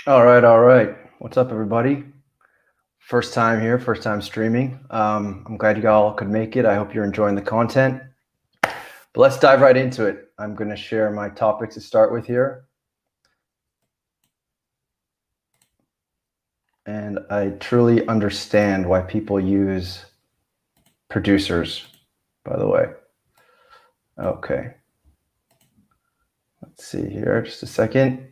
All right, all right. What's up, everybody? First time here, first time streaming. I'm glad you all could make it. I hope you're enjoying the content. But let's dive right into it. I'm going to share my topics to start with here. And I truly understand why people use producers, by the way. Okay. Let's see here, just a second.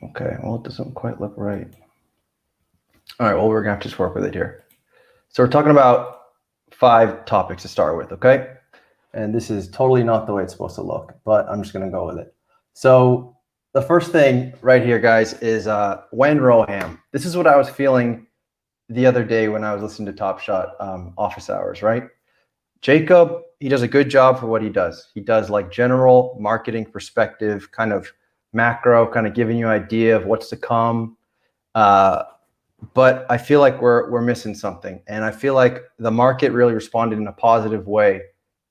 Okay, well, it doesn't quite look right. All right, well, we're gonna have to just work with it here. So we're talking about 5 topics to start with, okay? And this is totally not the way it's supposed to look, but I'm just gonna go with it. So the first thing right here, guys, is when Roham. This is what I was feeling the other day when I was listening to Top Shot office hours, right? Jacob, he does a good job for what he does. He does like general marketing perspective, kind of macro, kind of giving you an idea of what's to come. But I feel like we're missing something. And I feel like the market really responded in a positive way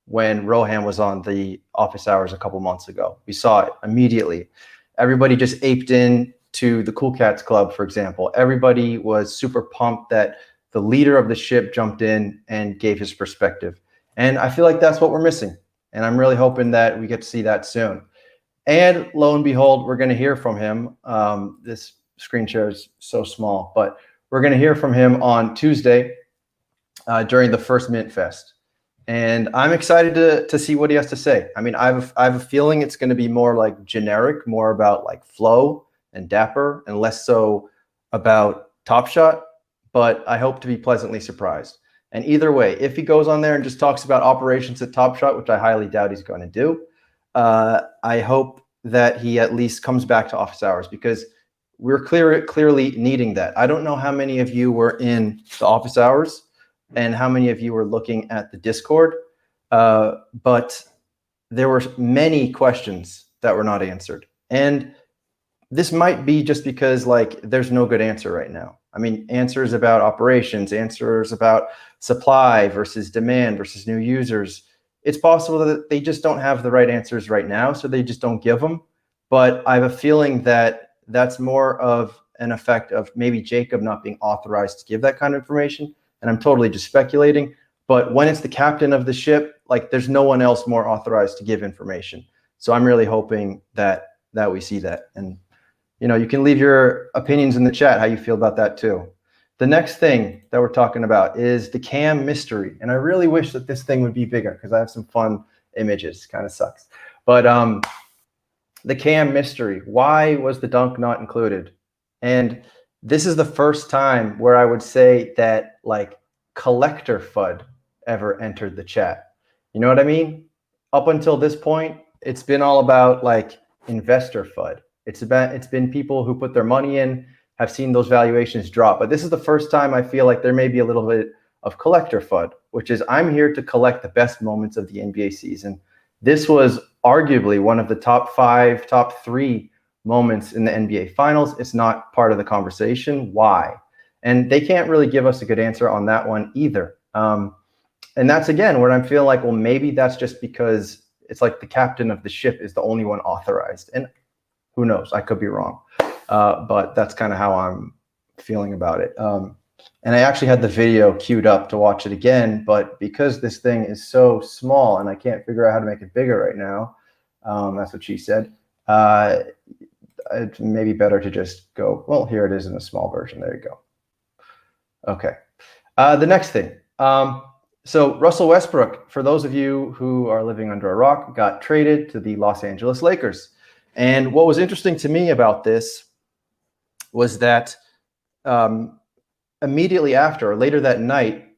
when Roham was on the office hours a couple months ago. We saw it immediately. Everybody just aped in to the Cool Cats Club, for example. Everybody was super pumped that the leader of the ship jumped in and gave his perspective. And I feel like that's what we're missing. And I'm really hoping that we get to see that soon. And lo and behold, we're going to hear from him. This screen share is so small, but we're going to hear from him on Tuesday during the first Mint Fest. And I'm excited to see what he has to say. I mean, I have a feeling it's going to be more like generic, more about like Flow and Dapper, and less so about Top Shot. But I hope to be pleasantly surprised. And either way, if he goes on there and just talks about operations at Top Shot, which I highly doubt he's going to do, I hope that he at least comes back to office hours, because we're clearly needing that. I don't know how many of you were in the office hours and how many of you were looking at the Discord, but there were many questions that were not answered. And this might be just because like there's no good answer right now. I mean, answers about operations, answers about supply versus demand versus new users. It's possible that they just don't have the right answers right now, so they just don't give them. But I have a feeling that that's more of an effect of maybe Jacob not being authorized to give that kind of information. And I'm totally just speculating. But when it's the captain of the ship, like there's no one else more authorized to give information. So I'm really hoping that we see that. And you know, you can leave your opinions in the chat how you feel about that too. The next thing that we're talking about is the cam mystery. And I really wish that this thing would be bigger because I have some fun images. Kind of sucks. But the cam mystery. Why was the dunk not included? And this is the first time where I would say that like collector FUD ever entered the chat. You know what I mean? Up until this point, it's been all about like investor FUD. It's been people who put their money in, have seen those valuations drop. But this is the first time I feel like there may be a little bit of collector FUD, which is I'm here to collect the best moments of the NBA season. This was arguably one of the top 5, top 3 moments in the NBA Finals. It's not part of the conversation. Why? And they can't really give us a good answer on that one either. And that's, again, where I'm feeling like, well, maybe that's just because it's like the captain of the ship is the only one authorized. And who knows? I could be wrong. But that's kind of how I'm feeling about it. And I actually had the video queued up to watch it again, but because this thing is so small and I can't figure out how to make it bigger right now, that's what she said, it's maybe better to just go, well, here it is in a small version. There you go. Okay. The next thing. So Russell Westbrook, for those of you who are living under a rock, got traded to the Los Angeles Lakers. And what was interesting to me about this was that immediately after, or later that night,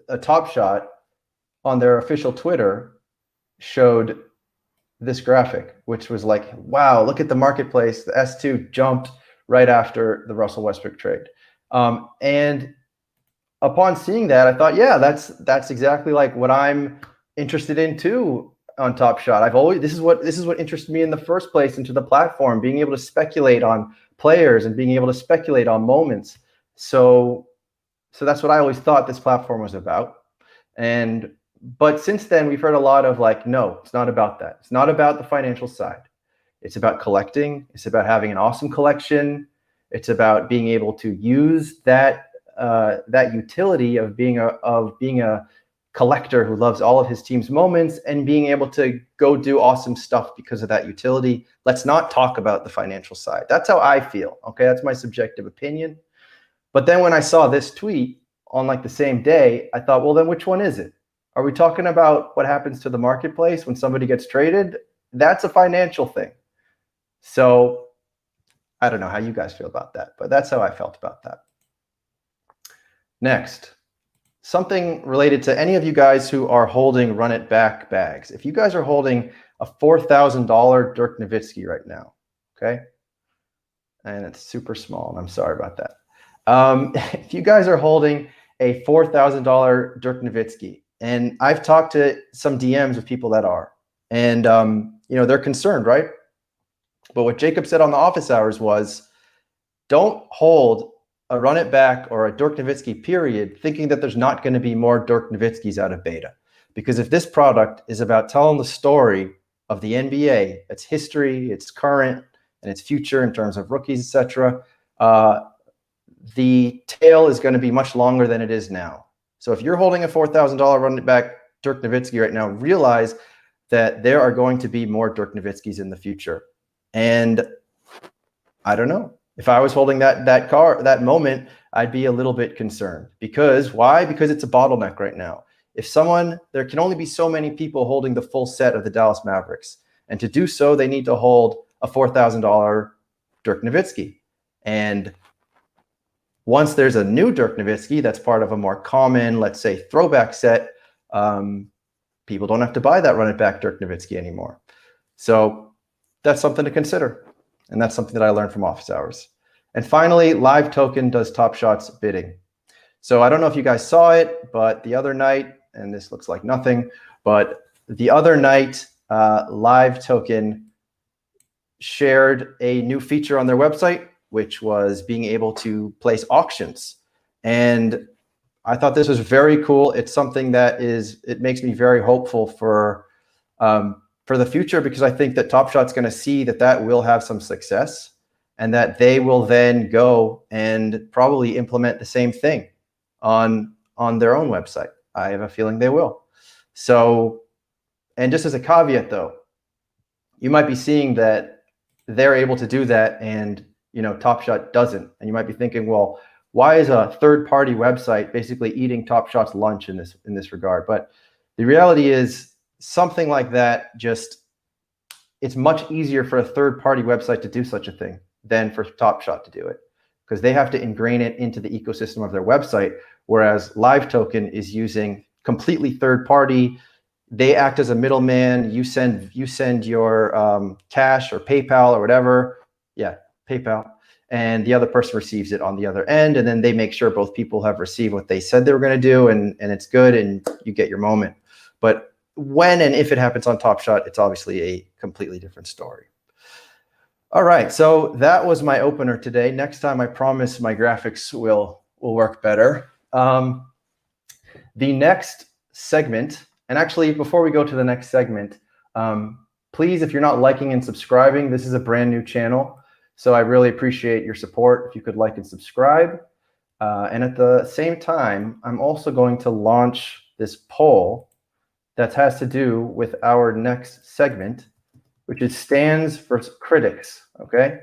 a Top Shot on their official Twitter showed this graphic, which was like, wow, look at the marketplace. The S2 jumped right after the Russell Westbrook trade. And upon seeing that, I thought, yeah, that's exactly like what I'm interested in too on Top Shot. This is what interested me in the first place into the platform, being able to speculate on players and being able to speculate on moments. So that's what I always thought this platform was about. But since then, we've heard a lot of like, no, it's not about that. It's not about the financial side. It's about collecting. It's about having an awesome collection. It's about being able to use that utility of being a collector who loves all of his team's moments and being able to go do awesome stuff because of that utility. Let's not talk about the financial side. That's how I feel. Okay, that's my subjective opinion. But then when I saw this tweet on like the same day, I thought, well, then which one is it? Are we talking about what happens to the marketplace when somebody gets traded? That's a financial thing. So I don't know how you guys feel about that, but that's how I felt about that. Next, something related to any of you guys who are holding run it back bags. If you guys are holding a $4,000 Dirk Nowitzki right now, okay? And it's super small, and I'm sorry about that. If you guys are holding a $4,000 Dirk Nowitzki, and I've talked to some DMs of people that are, and you know, they're concerned, right? But what Jacob said on the office hours was, don't hold a run it back or a Dirk Nowitzki period thinking that there's not going to be more Dirk Nowitzkis out of beta. Because if this product is about telling the story of the NBA, its history, its current, and its future in terms of rookies, etc., the tail is going to be much longer than it is now. So if you're holding a $4,000 run it back Dirk Nowitzki right now, realize that there are going to be more Dirk Nowitzkis in the future. And I don't know. If I was holding that moment, I'd be a little bit concerned. Because why? Because it's a bottleneck right now. There can only be so many people holding the full set of the Dallas Mavericks. And to do so, they need to hold a $4,000 Dirk Nowitzki. And once there's a new Dirk Nowitzki that's part of a more common, let's say, throwback set, people don't have to buy that run it back Dirk Nowitzki anymore. So that's something to consider. And that's something that I learned from office hours. And finally, Live Token does Top Shot's bidding. So I don't know if you guys saw it, but the other night, and this looks like nothing, but the other night, Live Token shared a new feature on their website, which was being able to place auctions. And I thought this was very cool. It's something that it makes me very hopeful for the future, because I think that Top Shot's going to see that will have some success, and that they will then go and probably implement the same thing on their own website. I have a feeling they will. So, and just as a caveat though, you might be seeing that they're able to do that and, you know, Top Shot doesn't. And you might be thinking, well, why is a third-party website basically eating Top Shot's lunch in this regard? But the reality is, something like that, it's much easier for a third-party website to do such a thing than for Top Shot to do it, because they have to ingrain it into the ecosystem of their website, whereas Live Token is using completely third-party. They act as a middleman. You send your cash or PayPal or whatever. Yeah, PayPal. And the other person receives it on the other end, and then they make sure both people have received what they said they were going to do, and it's good, and you get your moment. But when and if it happens on Top Shot, it's obviously a completely different story. All right, so that was my opener today. Next time, I promise my graphics will work better. The next segment, and actually before we go to the next segment, please, if you're not liking and subscribing, this is a brand new channel, so I really appreciate your support if you could like and subscribe. And at the same time, I'm also going to launch this poll that has to do with our next segment, which is stands versus critics, okay?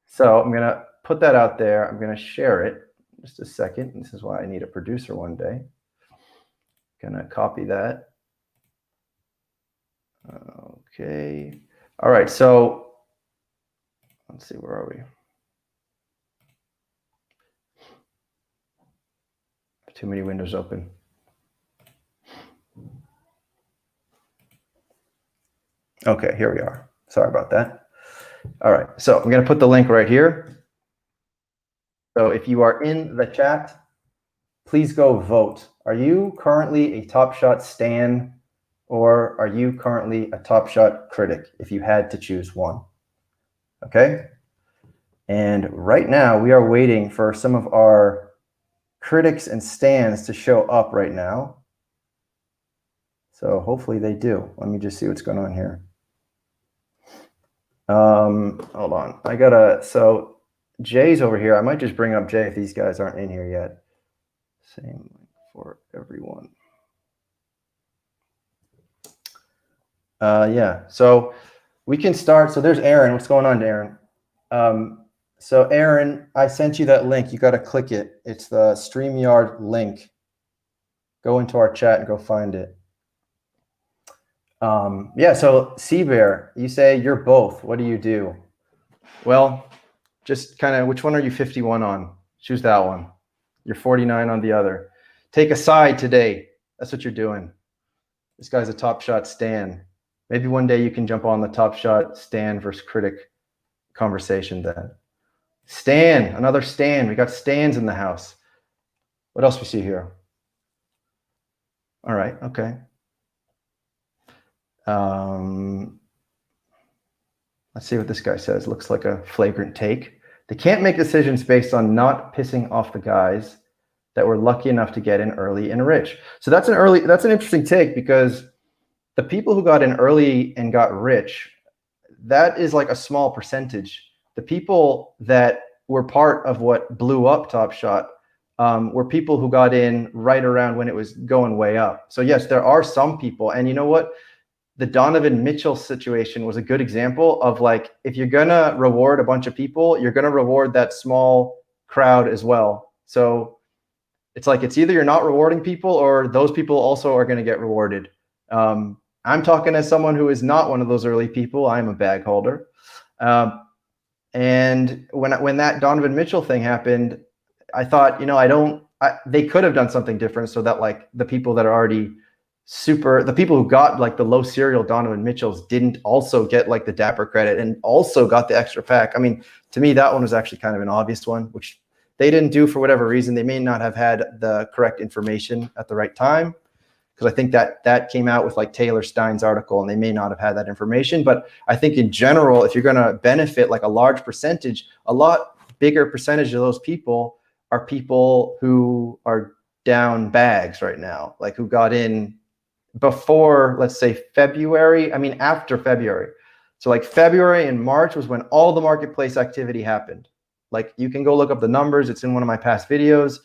So I'm gonna put that out there. I'm gonna share it. Just a second. This is why I need a producer one day. Gonna copy that. Okay. All right, so let's see, where are we? Too many windows open. Okay, here we are. Sorry about that. All right, so I'm going to put the link right here. So if you are in the chat, please go vote. Are you currently a Top Shot stan, or are you currently a Top Shot critic, if you had to choose one? Okay. And right now we are waiting for some of our critics and stans to show up right now. So hopefully they do. Let me just see what's going on here. Hold on. So Jay's over here. I might just bring up Jay if these guys aren't in here yet. Same for everyone. Yeah. So we can start. So there's Aaron. What's going on, Aaron? So Aaron, I sent you that link. You got to click it. It's the StreamYard link. Go into our chat and go find it. Yeah. So Seabear, you say you're both. What do you do? Well, just kind of, which one are you 51 on? Choose that one. You're 49 on the other. Take a side today. That's what you're doing. This guy's a Top Shot stan. Maybe one day you can jump on the Top Shot stan versus critic conversation then. Stan, another Stan. We got Stans in the house. What else we see here? All right, okay. Let's see what this guy says. Looks like a flagrant take. They can't make decisions based on not pissing off the guys that were lucky enough to get in early and rich. So that's an interesting take, because the people who got in early and got rich, that is like a small percentage. The people that were part of what blew up Top Shot were people who got in right around when it was going way up. So yes, there are some people, and you know what? The Donovan Mitchell situation was a good example of, like, if you're gonna reward a bunch of people, you're gonna reward that small crowd as well. So it's like, it's either you're not rewarding people or those people also are gonna get rewarded. I'm talking as someone who is not one of those early people. I'm a bag holder. And when that Donovan Mitchell thing happened, I thought, they could have done something different so that, like, the people that are already the people who got like the low serial Donovan Mitchells didn't also get like the Dapper credit and also got the extra pack. I mean, to me, that one was actually kind of an obvious one, which they didn't do for whatever reason. They may not have had the correct information at the right time, because I think that came out with like Taylor Stein's article, and they may not have had that information. But I think in general, if you're going to benefit like a large percentage, a lot bigger percentage of those people are people who are down bags right now, like who got in before, let's say after February. So like February and March was when all the marketplace activity happened. Like, you can go look up the numbers. It's in one of my past videos.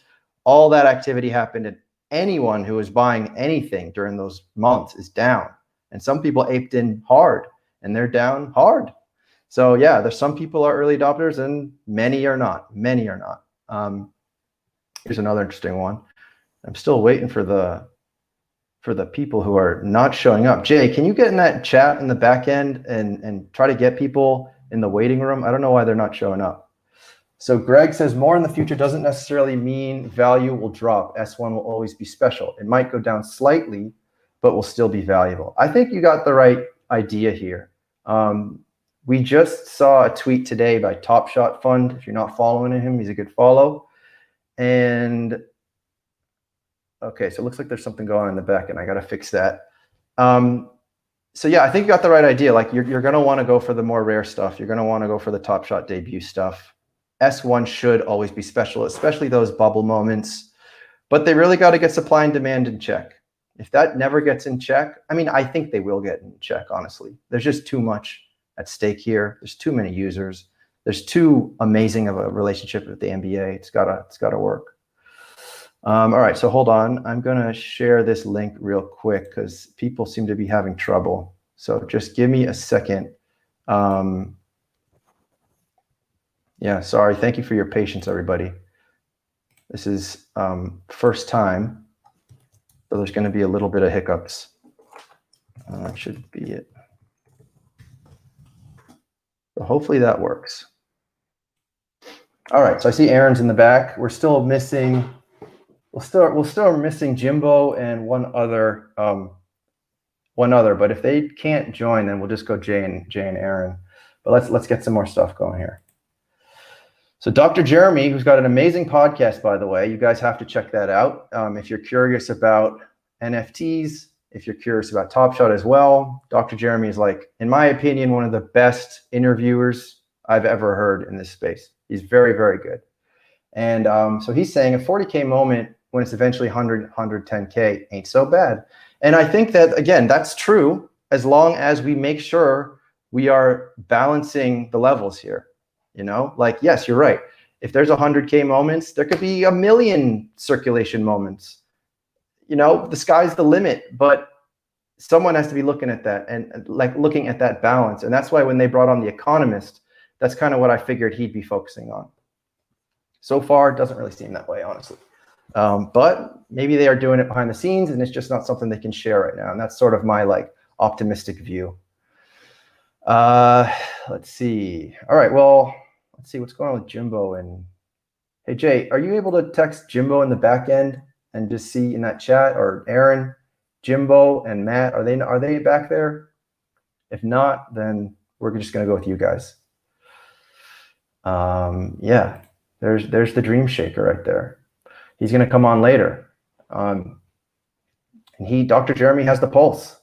All that activity happened, and anyone who is buying anything during those months is down. And some people aped in hard, and they're down hard. So yeah, there's some people are early adopters and many are not. Many are not. Here's another interesting one. I'm still waiting for the people who are not showing up. Jay, can you get in that chat in the back end and try to get people in the waiting room? I don't know why they're not showing up. So Greg says more in the future doesn't necessarily mean value will drop. S1 will always be special. It might go down slightly, but will still be valuable. I think you got the right idea here. We just saw a tweet today by Top Shot Fund. If you're not following him, he's a good follow. And okay, so it looks like there's something going on in the back, and I got to fix that. So yeah, I think you got the right idea. Like, you're going to want to go for the more rare stuff. You're going to want to go for the Top Shot debut stuff. S1 should always be special, especially those bubble moments. But they really got to get supply and demand in check. If that never gets in check, I mean, I think they will get in check, honestly. There's just too much at stake here. There's too many users. There's too amazing of a relationship with the NBA. It's gotta work. All right, so hold on. I'm gonna share this link real quick because people seem to be having trouble. So just give me a second. Yeah, sorry. Thank you for your patience, everybody. This is first time, so there's gonna be a little bit of hiccups. That should be it. So hopefully that works. All right, so I see Aaron's in the back. We're still missing. We'll still missing Jimbo and one other. But if they can't join, then we'll just go Jay and Aaron. But let's get some more stuff going here. So Dr. Jeremy, who's got an amazing podcast, by the way, you guys have to check that out. If you're curious about NFTs, if you're curious about Top Shot as well, Dr. Jeremy is, like, in my opinion, one of the best interviewers I've ever heard in this space. He's very, very good. And so he's saying a 40K moment when it's eventually 100, 110K ain't so bad. And I think that, again, that's true as long as we make sure we are balancing the levels here. You know, like, yes, you're right. If there's 100K moments, there could be 1 million circulation moments. You know, the sky's the limit. But someone has to be looking at that and like looking at that balance. And that's why when they brought on the economist, that's kind of what I figured he'd be focusing on. So far, it doesn't really seem that way, honestly. But maybe they are doing it behind the scenes and it's just not something they can share right now. And that's sort of my like optimistic view. Let's see. All right, well, let's see what's going on with Jimbo. And hey, Jay, are you able to text Jimbo in the back end and just see in that chat, or Aaron, Jimbo and Matt, are they back there? If not, then we're just going to go with you guys. Yeah, there's the Dream Shaker right there. He's going to come on later. And Dr. Jeremy has the pulse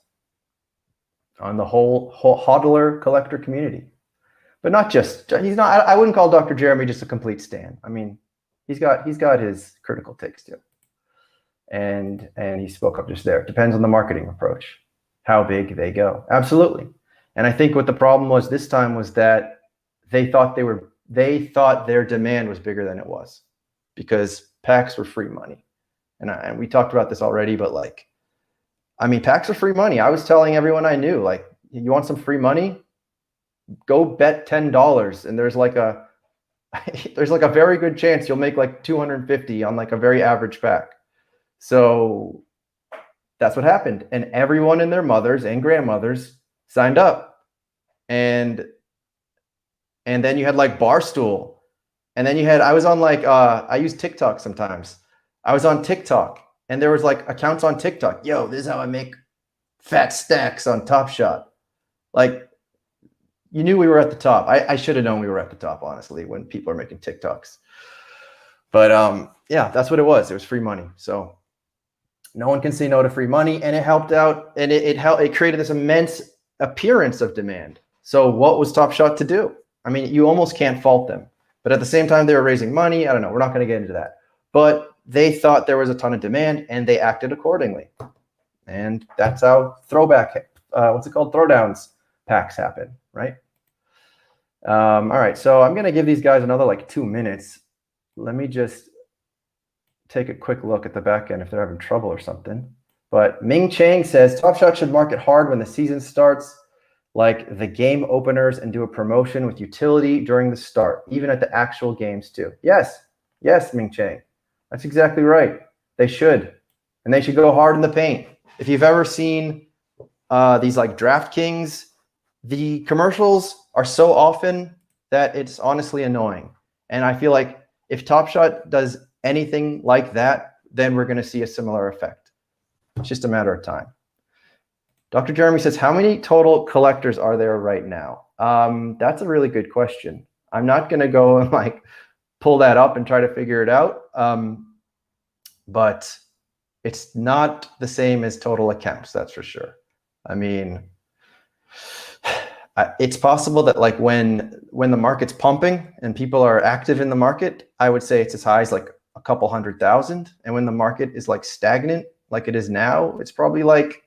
on the whole hodler collector community. But not just, I wouldn't call Dr. Jeremy just a complete stan. I mean, he's got his critical takes too. And he spoke up just there. It depends on the marketing approach, how big they go. Absolutely. And I think what the problem was this time was that they thought their demand was bigger than it was, because packs were free money. And we talked about this already, but like, I mean, packs are free money. I was telling everyone I knew, like, you want some free money? Go bet $10. And there's like a very good chance you'll make like 250 on like a very average pack. So that's what happened. And everyone and their mothers and grandmothers signed up. And then you had like Barstool. And then you had, I was on like, I use TikTok sometimes. I was on TikTok and there was like accounts on TikTok. Yo, this is how I make fat stacks on Top Shot. Like, you knew we were at the top. I should have known we were at the top, honestly, when people are making TikToks. But yeah, that's what it was. It was free money. So no one can say no to free money. And it helped out. And it created this immense appearance of demand. So what was Top Shot to do? I mean, you almost can't fault them. But at the same time, they were raising money. I don't know. We're not going to get into that. But they thought there was a ton of demand and they acted accordingly. And that's how throwdowns packs happen, right? All right, so I'm going to give these guys another like 2 minutes. Let me just take a quick look at the back end if they're having trouble or something. But Ming Chang says Top Shot should market hard when the season starts, like the game openers, and do a promotion with utility during the start, even at the actual games too. Yes, Ming Chang. That's exactly right. They should. And they should go hard in the paint. If you've ever seen these like DraftKings, the commercials are so often that it's honestly annoying. And I feel like if Top Shot does anything like that, then we're going to see a similar effect. It's just a matter of time. Dr. Jeremy says, how many total collectors are there right now? That's a really good question. I'm not going to go and like pull that up and try to figure it out. But it's not the same as total accounts, that's for sure. I mean, it's possible that like when the market's pumping and people are active in the market, I would say it's as high as like a couple 100,000. And when the market is like stagnant, like it is now, it's probably like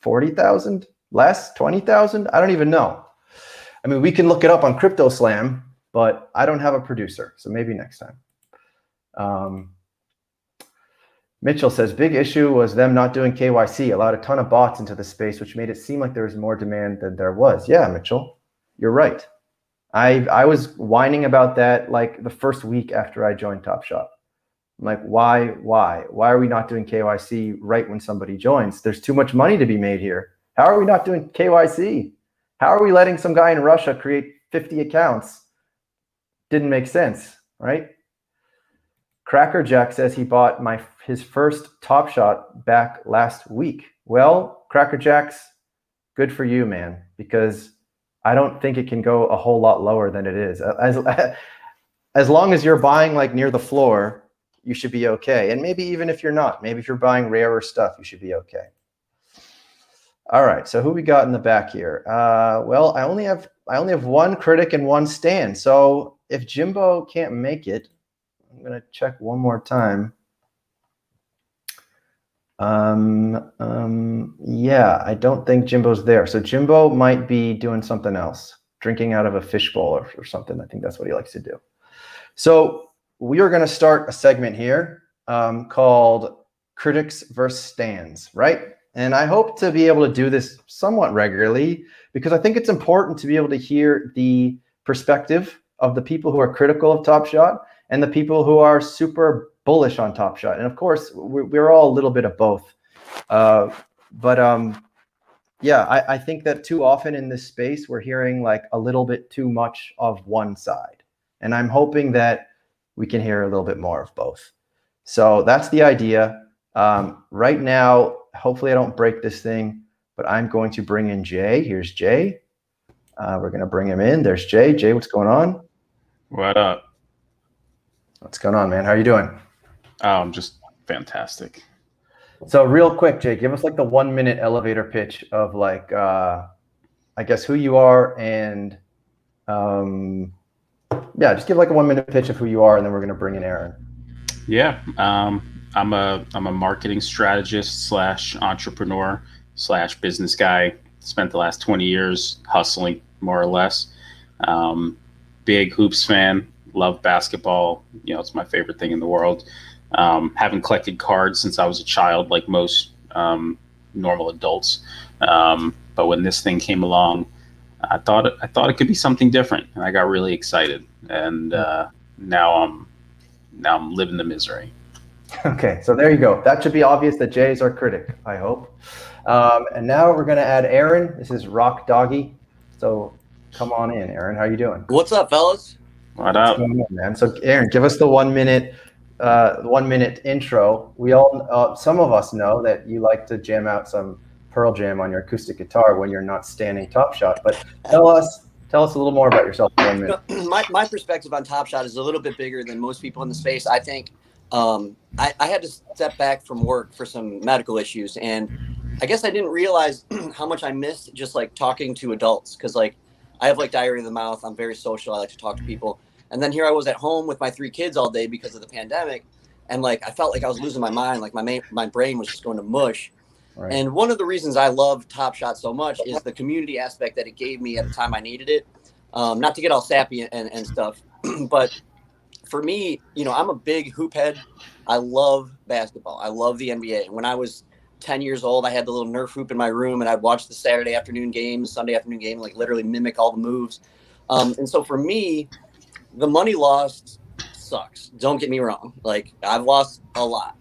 40,000, less, 20,000. I don't even know. I mean, we can look it up on Crypto Slam, but I don't have a producer, so maybe next time. Mitchell says, big issue was them not doing KYC, allowed a ton of bots into the space, which made it seem like there was more demand than there was. Yeah, Mitchell, you're right. I was whining about that like the first week after I joined Top Shot. I'm like, why are we not doing KYC right when somebody joins? There's too much money to be made here. How are we not doing KYC? How are we letting some guy in Russia create 50 accounts? Didn't make sense, right? Cracker Jack says he bought his first Top Shot back last week. Well, Cracker Jack's good for you, man, because I don't think it can go a whole lot lower than it is. As long as you're buying like near the floor, you should be okay. And maybe even if you're not, maybe if you're buying rarer stuff, you should be okay. All right, so who we got in the back here? Well, I only have one critic and one stan. So if Jimbo can't make it, I'm gonna check one more time. Yeah, I don't think Jimbo's there. So Jimbo might be doing something else, drinking out of a fishbowl or something. I think that's what he likes to do. So we are gonna start a segment here called Critics versus Stans, right? And I hope to be able to do this somewhat regularly because I think it's important to be able to hear the perspective of the people who are critical of Top Shot and the people who are super bullish on Top Shot. And of course, we're all a little bit of both. Yeah, I think that too often in this space, we're hearing like a little bit too much of one side. And I'm hoping that we can hear a little bit more of both. So that's the idea. Right now, hopefully I don't break this thing, but I'm going to bring in Jay. Here's Jay. We're going to bring him in. There's Jay. Jay, what's going on? What up? What's going on, man? How are you doing? Oh, I'm just fantastic. So real quick, Jay, give us like the 1 minute elevator pitch of like, I guess who you are and yeah, just give like a 1 minute pitch of who you are and then we're going to bring in Aaron. Yeah. I'm a marketing strategist / entrepreneur / business guy. Spent the last 20 years hustling more or less. Big hoops fan, love basketball. It's my favorite thing in the world. Haven't collected cards since I was a child, like most normal adults. But when this thing came along, I thought it could be something different, and I got really excited. And now I'm living the misery. Okay, so there you go. That should be obvious that Jay is our critic, I hope. And now we're going to add Aaron. This is Rock Doggy. So come on in, Aaron. How you doing? What's up, fellas? What up? What's going on, man? So Aaron, give us the 1 minute 1 minute intro. We all, some of us know that you like to jam out some Pearl Jam on your acoustic guitar when you're not standing Top Shot. But tell us a little more about yourself in 1 minute. My perspective on Top Shot is a little bit bigger than most people in the space. I think I had to step back from work for some medical issues, and I guess I didn't realize how much I missed just like talking to adults, because like I have like diarrhea of the mouth. I'm very social. I like to talk to people. And then here I was at home with my 3 kids all day because of the pandemic. And like, I felt like I was losing my mind. Like my brain was just going to mush. Right. And one of the reasons I love Top Shot so much is the community aspect that it gave me at the time I needed it. Not to get all sappy and stuff, but for me, I'm a big hoop head. I love basketball. I love the NBA. When I was 10 years old, I had the little Nerf hoop in my room, and I'd watch the Saturday afternoon game, Sunday afternoon game, like literally mimic all the moves. And so for me, the money lost sucks. Don't get me wrong. Like, I've lost a lot.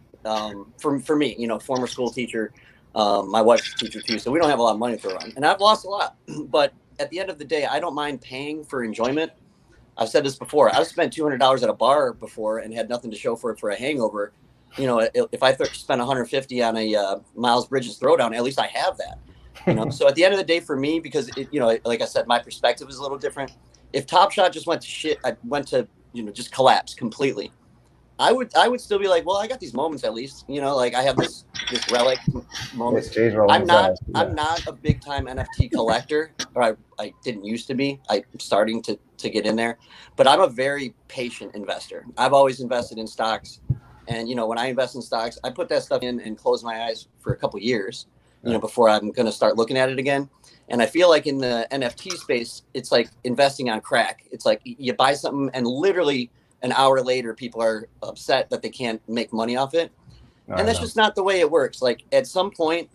For me, former school teacher, my wife's a teacher too, so we don't have a lot of money to throw around. And I've lost a lot. But at the end of the day, I don't mind paying for enjoyment. I've said this before. I've spent $200 at a bar before and had nothing to show for it for a hangover. If I spent $150 on a Miles Bridges throwdown, at least I have that. So at the end of the day, for me, because like I said, my perspective is a little different. If Top Shot just went to shit, I went to just collapse completely, I would still be like, well, I got these moments at least. Like I have this relic moment. I'm not a big time NFT collector, or I didn't used to be. I'm starting to get in there, but I'm a very patient investor. I've always invested in stocks, and when I invest in stocks, I put that stuff in and close my eyes for a couple years, before I'm going to start looking at it again. And I feel like in the NFT space, it's like investing on crack. It's like you buy something and literally an hour later, people are upset that they can't make money off it. And that's just not the way it works. Like at some point,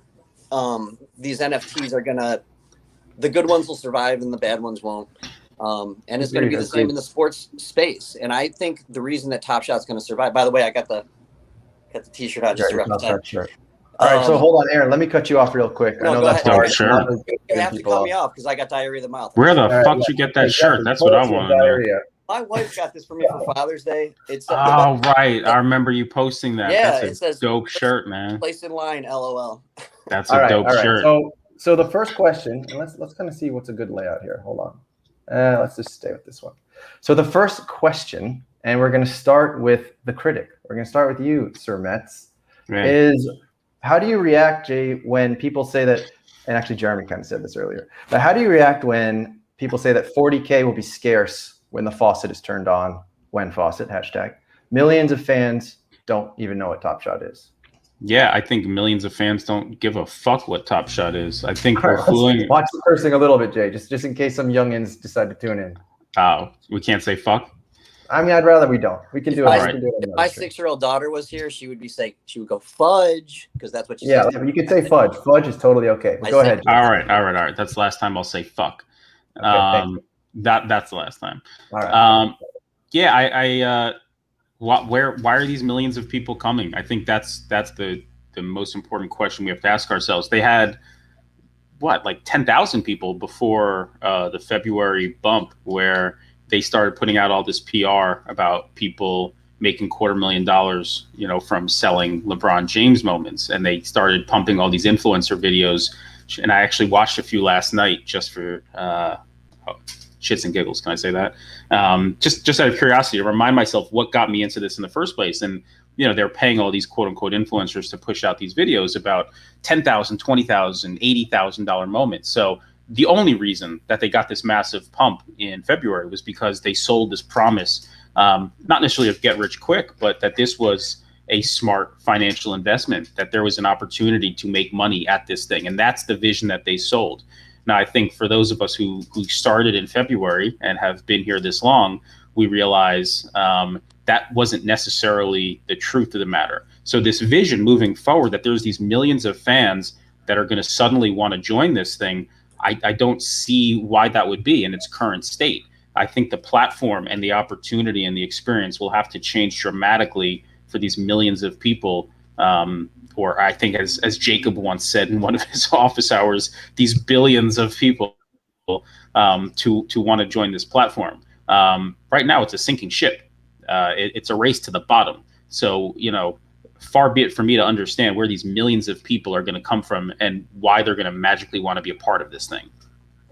these NFTs are the good ones will survive and the bad ones won't. And it's going to be the same in the sports space. And I think the reason that Top Shot's going to survive, by the way, I got the t-shirt on just to represent. All right, so hold on, Aaron. Let me cut you off real quick. No, I know that's hard. Sure. You have to cut me off because I got diarrhea of the mouth. Where the fuck did you get that shirt? That's what I want to know. My wife got this for me for Father's Day. It's right. I remember you posting that. Yeah, that's a dope shirt, man. Place in line, LOL. That's a dope shirt. So the first question, and let's kind of see what's a good layout here. Hold on. Let's just stay with this one. So the first question, and we're going to start with the critic. We're going to start with you, Sir Metz, is how do you react, Jay, when people say that, and actually Jeremy kind of said this earlier, but how do you react when people say that 40K will be scarce when the faucet is turned on, when faucet, hashtag. Millions of fans don't even know what Top Shot is. Yeah, I think millions of fans don't give a fuck what Top Shot is. I think we're fooling. Watch the cursing a little bit, Jay, just in case some youngins decide to tune in. Oh, we can't say fuck? I mean, I'd rather we don't. We can do it. If We can do it on If another my stream. 6-year-old daughter was here, she would be saying, she would go fudge, because that's what she Yeah, says. you could say fudge. Fudge is totally okay. But go ahead. All right. That's the last time I'll say fuck. Okay, That's the last time. all right. Yeah, why are these millions of people coming? I think that's the most important question we have to ask ourselves. They had like 10,000 people before the February bump, where they started putting out all this PR about people making $250,000, from selling LeBron James moments, and they started pumping all these influencer videos. And I actually watched a few last night just for shits and giggles. Can I say that? Just out of curiosity, to remind myself what got me into this in the first place. And they're paying all these quote unquote influencers to push out these videos about $10,000, $20,000, $80,000 moments. So the only reason that they got this massive pump in February was because they sold this promise, not necessarily of get rich quick, but that this was a smart financial investment, that there was an opportunity to make money at this thing. And that's the vision that they sold. Now, I think for those of us who started in February and have been here this long, we realize that wasn't necessarily the truth of the matter. So this vision moving forward, that there's these millions of fans that are going to suddenly want to join this thing, I don't see why that would be in its current state. I think the platform and the opportunity and the experience will have to change dramatically for these millions of people. Or I think, as Jacob once said in one of his office hours, these billions of people to want to join this platform. Right now, it's a sinking ship. It's a race to the bottom. So, far be it for me to understand where these millions of people are going to come from and why they're going to magically want to be a part of this thing.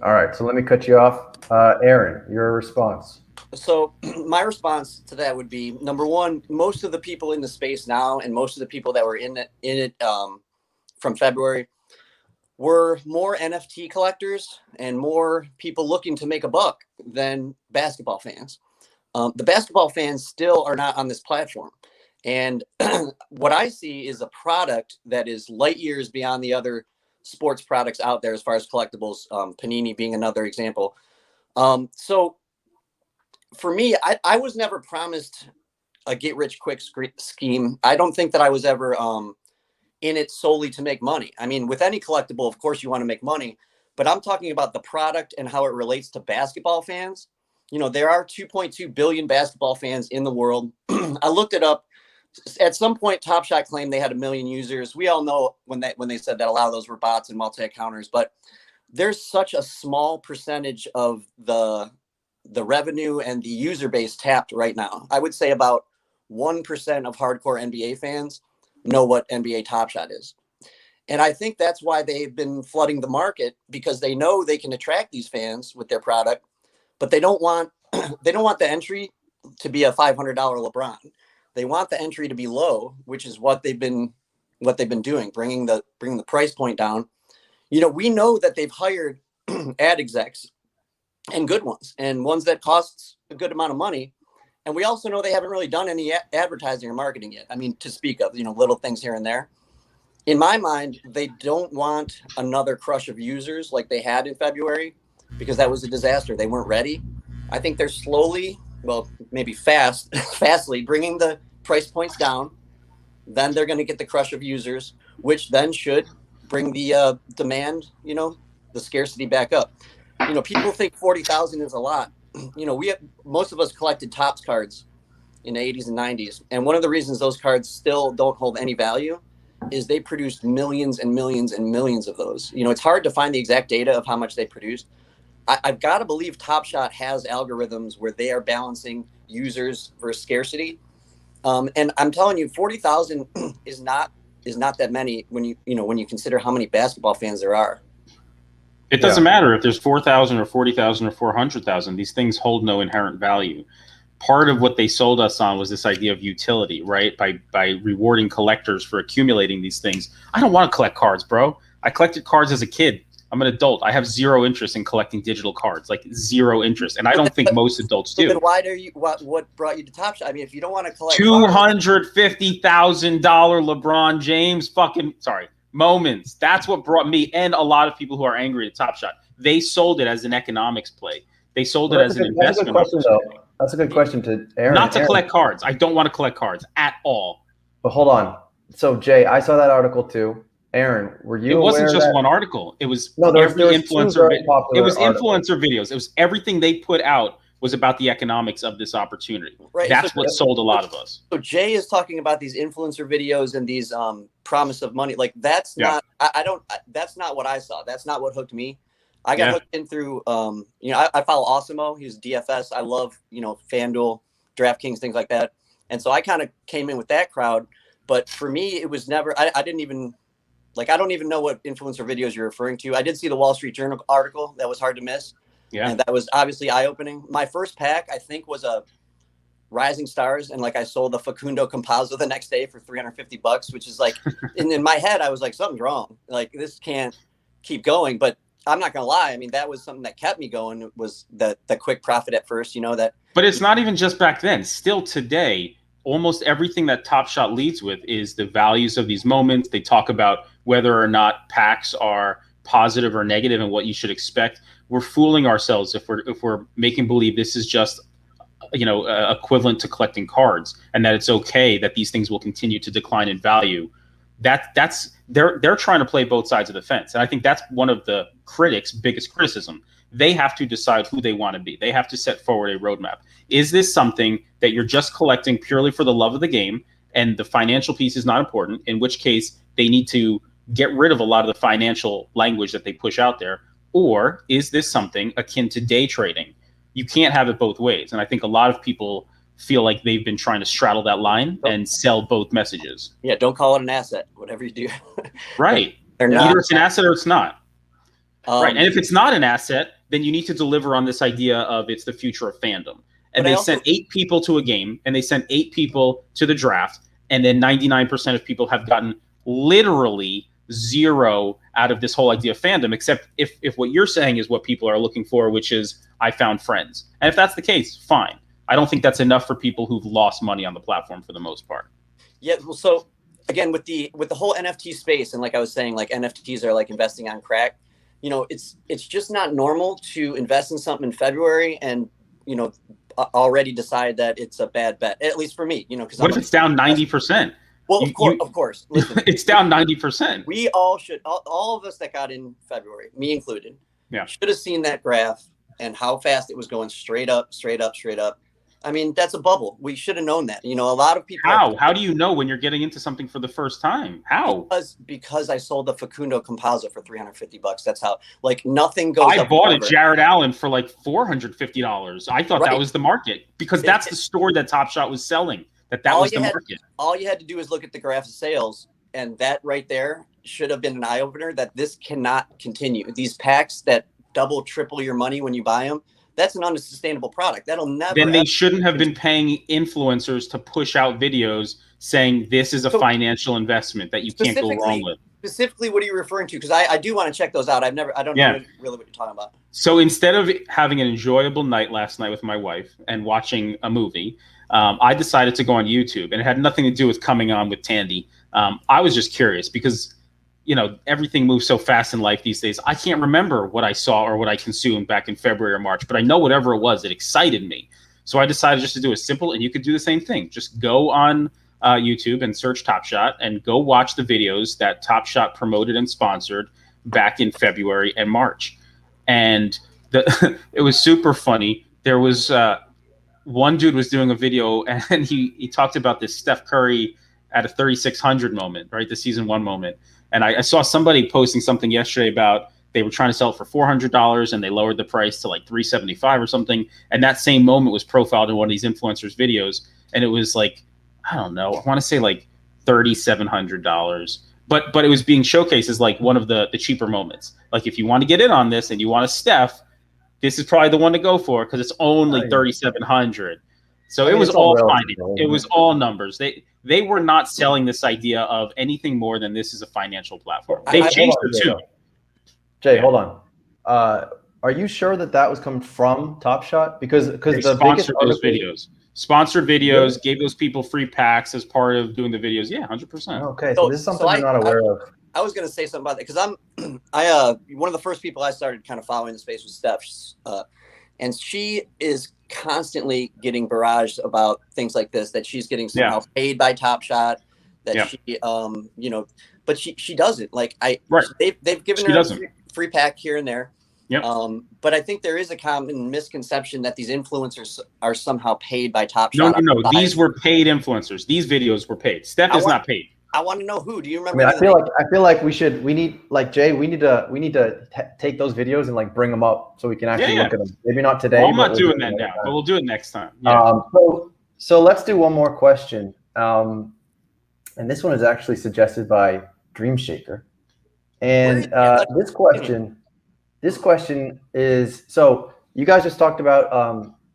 All right, so let me cut you off. Aaron, your response. So my response to that would be, number one, most of the people in the space now and most of the people that were in it from February were more NFT collectors and more people looking to make a buck than basketball fans. The basketball fans still are not on this platform. And what I see is a product that is light years beyond the other sports products out there as far as collectibles, Panini being another example. So for me, I was never promised a get-rich-quick scheme. I don't think that I was ever in it solely to make money. I mean, with any collectible, of course, you want to make money. But I'm talking about the product and how it relates to basketball fans. There are 2.2 billion basketball fans in the world. I looked it up. At some point, Top Shot claimed they had 1 million users. We all know when they said that a lot of those were bots and multi-accounters. But there's such a small percentage of the revenue and the user base tapped right now. I would say about 1% of hardcore NBA fans know what NBA Top Shot is. And I think that's why they've been flooding the market, because they know they can attract these fans with their product, but they don't want the entry to be a $500 LeBron. They want the entry to be low, which is what they've been doing, bringing the price point down. We know that they've hired ad execs, and good ones, and ones that costs a good amount of money. And we also know they haven't really done any advertising or marketing yet. I mean, to speak of, little things here and there. In my mind, they don't want another crush of users like they had in February, because that was a disaster. They weren't ready. I think they're slowly, well, maybe fastly bringing the price points down. Then they're going to get the crush of users, which then should bring the demand, the scarcity back up. People think 40,000 is a lot. Most of us collected Topps cards in the 80s and 90s. And one of the reasons those cards still don't hold any value is they produced millions and millions and millions of those. It's hard to find the exact data of how much they produced. I've got to believe Top Shot has algorithms where they are balancing users versus scarcity. And I'm telling you, 40,000 is not that many when you consider how many basketball fans there are. It doesn't matter if there's 4,000 or 40,000 or 400,000. These things hold no inherent value. Part of what they sold us on was this idea of utility, right? By rewarding collectors for accumulating these things. I don't want to collect cards, bro. I collected cards as a kid. I'm an adult. I have zero interest in collecting digital cards, like zero interest. And I don't think most adults do. Then what brought you to Top Shot? I mean, if you don't want to collect $250,000 LeBron James moments. That's what brought me and a lot of people who are angry at Top Shot. They sold it as an economics play. They sold it as an investment. That's a good question, though. That's a good question to Aaron. Not to Aaron, collect cards. I don't want to collect cards at all. but hold on. So Jay, I saw that article too. Aaron, were you It wasn't aware just that one article. It was no, there was two influencer. very popular It was articles. influencer videos. It was everything they put out was about the economics of this opportunity. Right. That's So- what sold a lot of us. So Jay is talking about these influencer videos and these promise of money. Like that's Yeah. not. That's not what I saw. That's not what hooked me. I got Yeah. hooked in through. I follow Awesemo. He's DFS. I love FanDuel, DraftKings, things like that. And so I kind of came in with that crowd. But for me, it was never. I didn't even I don't even know what influencer videos you're referring to. I did see the Wall Street Journal article that was hard to miss. Yeah. And that was obviously eye-opening. My first pack, I think, was a Rising Stars, and I sold the Facundo Campazzo the next day for $350, which is in my head, I was like, something's wrong. This can't keep going. But I'm not gonna lie. I mean, that was something that kept me going. It was the quick profit at first, that. But it's not even just back then. Still today, almost everything that Top Shot leads with is the values of these moments. They talk about whether or not packs are positive or negative and what you should expect. We're fooling ourselves if we're making believe this is just equivalent to collecting cards and that it's okay that these things will continue to decline in value. They're trying to play both sides of the fence, and I think that's one of the critics' biggest criticism. They have to decide who they want to be. They have to set forward a roadmap. Is this something that you're just collecting purely for the love of the game and the financial piece is not important, in which case they need to get rid of a lot of the financial language that they push out there? Or is this something akin to day trading? You can't have it both ways. And I think a lot of people feel like they've been trying to straddle that line and sell both messages. Yeah, don't call it an asset, whatever you do. Right. They're not. Either it's an asset or it's not. Right. And if it's not an asset, then you need to deliver on this idea of it's the future of fandom. And they sent 8 people to a game, and they sent 8 people to the draft, and then 99% of people have gotten literally 0 out of this whole idea of fandom, except if what you're saying is what people are looking for, which is I found friends. And if that's the case, fine. I don't think that's enough for people who've lost money on the platform for the most part. Yeah. Well, so again, with the whole NFT space, and like I was saying, NFTs are like investing on crack. It's just not normal to invest in something in February and already decide that it's a bad bet. At least for me, because what if it's down 90%? Well, of course. Listen, it's down 90%. We all should, all of us that got in February, me included, should have seen that graph and how fast it was going straight up, straight up, straight up. I mean, that's a bubble. We should have known that. A lot of people. How do you know when you're getting into something for the first time? How? Because I sold the Facundo Campazzo for $350. That's how. Nothing goes. I bought a Jared Allen for $450. I thought that was the market because that's the story that Top Shot was selling. That was the market. All you had to do is look at the graph of sales, and that right there should have been an eye opener that this cannot continue. These packs that double, triple your money when you buy them. That's an unsustainable product. That'll never. Then they shouldn't have been paying influencers to push out videos saying this is a financial investment that you can't go wrong with. Specifically, what are you referring to? Because I do want to check those out. I don't know really what you're talking about. So instead of having an enjoyable night last night with my wife and watching a movie, I decided to go on YouTube, and it had nothing to do with coming on with Tandy. I was just curious because everything moves so fast in life these days. I can't remember what I saw or what I consumed back in February or March, but I know whatever it was, it excited me. So I decided just to do a simple, and you could do the same thing. Just go on YouTube and search Top Shot and go watch the videos that Top Shot promoted and sponsored back in February and March. And it was super funny. There was one dude was doing a video, and he talked about this Steph Curry at a 3,600 moment, right? The season 1 moment. And I saw somebody posting something yesterday about they were trying to sell it for $400 and they lowered the price to $375 or something. And that same moment was profiled in one of these influencers' videos. And it was I don't know, I want to say $3,700. But it was being showcased as one of the cheaper moments. If you want to get in on this and you want a Steph, this is probably the one to go for because it's only $3,700. So it was all finding. It was all numbers. They were not selling this idea of anything more than this is a financial platform. They changed it too. Jay, hold on. Are you sure that was coming from Top Shot? Because the sponsored those videos. Sponsored videos, gave those people free packs as part of doing the videos. Yeah, 100%. Okay, so this is something I'm not aware of. I was going to say something about that because one of the first people I started kind of following the space was Steph, and she is constantly getting barraged about things like this, that she's getting somehow paid by Top Shot, that she, you know, but she doesn't. Like they've given her a free pack here and there. Yep. But I think there is a common misconception that these influencers are somehow paid by Top Shot. No. These were paid influencers. These videos were paid. Steph is not paid. I want to know who. Do you remember? I feel like we need like Jay. We need to take those videos and like bring them up so we can actually look at them. Maybe not today. Well, I'm not doing that now, but we'll do it next time. Yeah. So let's do one more question. And this one is actually suggested by Dream Shaker. And this question is, so you guys just talked about,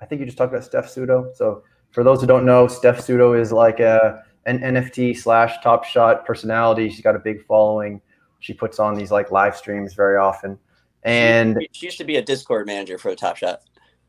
I think you just talked about Steph Pseudo. So for those who don't know, Steph Pseudo is like an NFT / Top Shot personality. She's got a big following. She puts on these like live streams very often. And she used to be a Discord manager for Top Shot.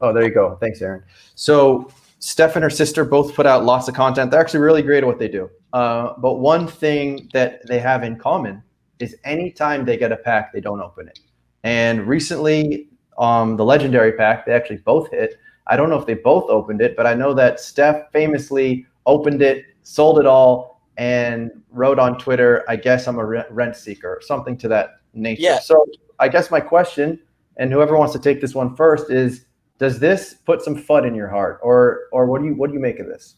Oh, there you go. Thanks, Aaron. So Steph and her sister both put out lots of content. They're actually really great at what they do. But one thing that they have in common is anytime they get a pack, they don't open it. And recently, the legendary pack, they actually both hit. I don't know if they both opened it, but I know that Steph famously opened it, sold it all, and wrote on Twitter, I guess I'm a rent seeker, or something to that nature. Yeah. So I guess my question, and whoever wants to take this one first, is does this put some FUD in your heart, or what do you make of this?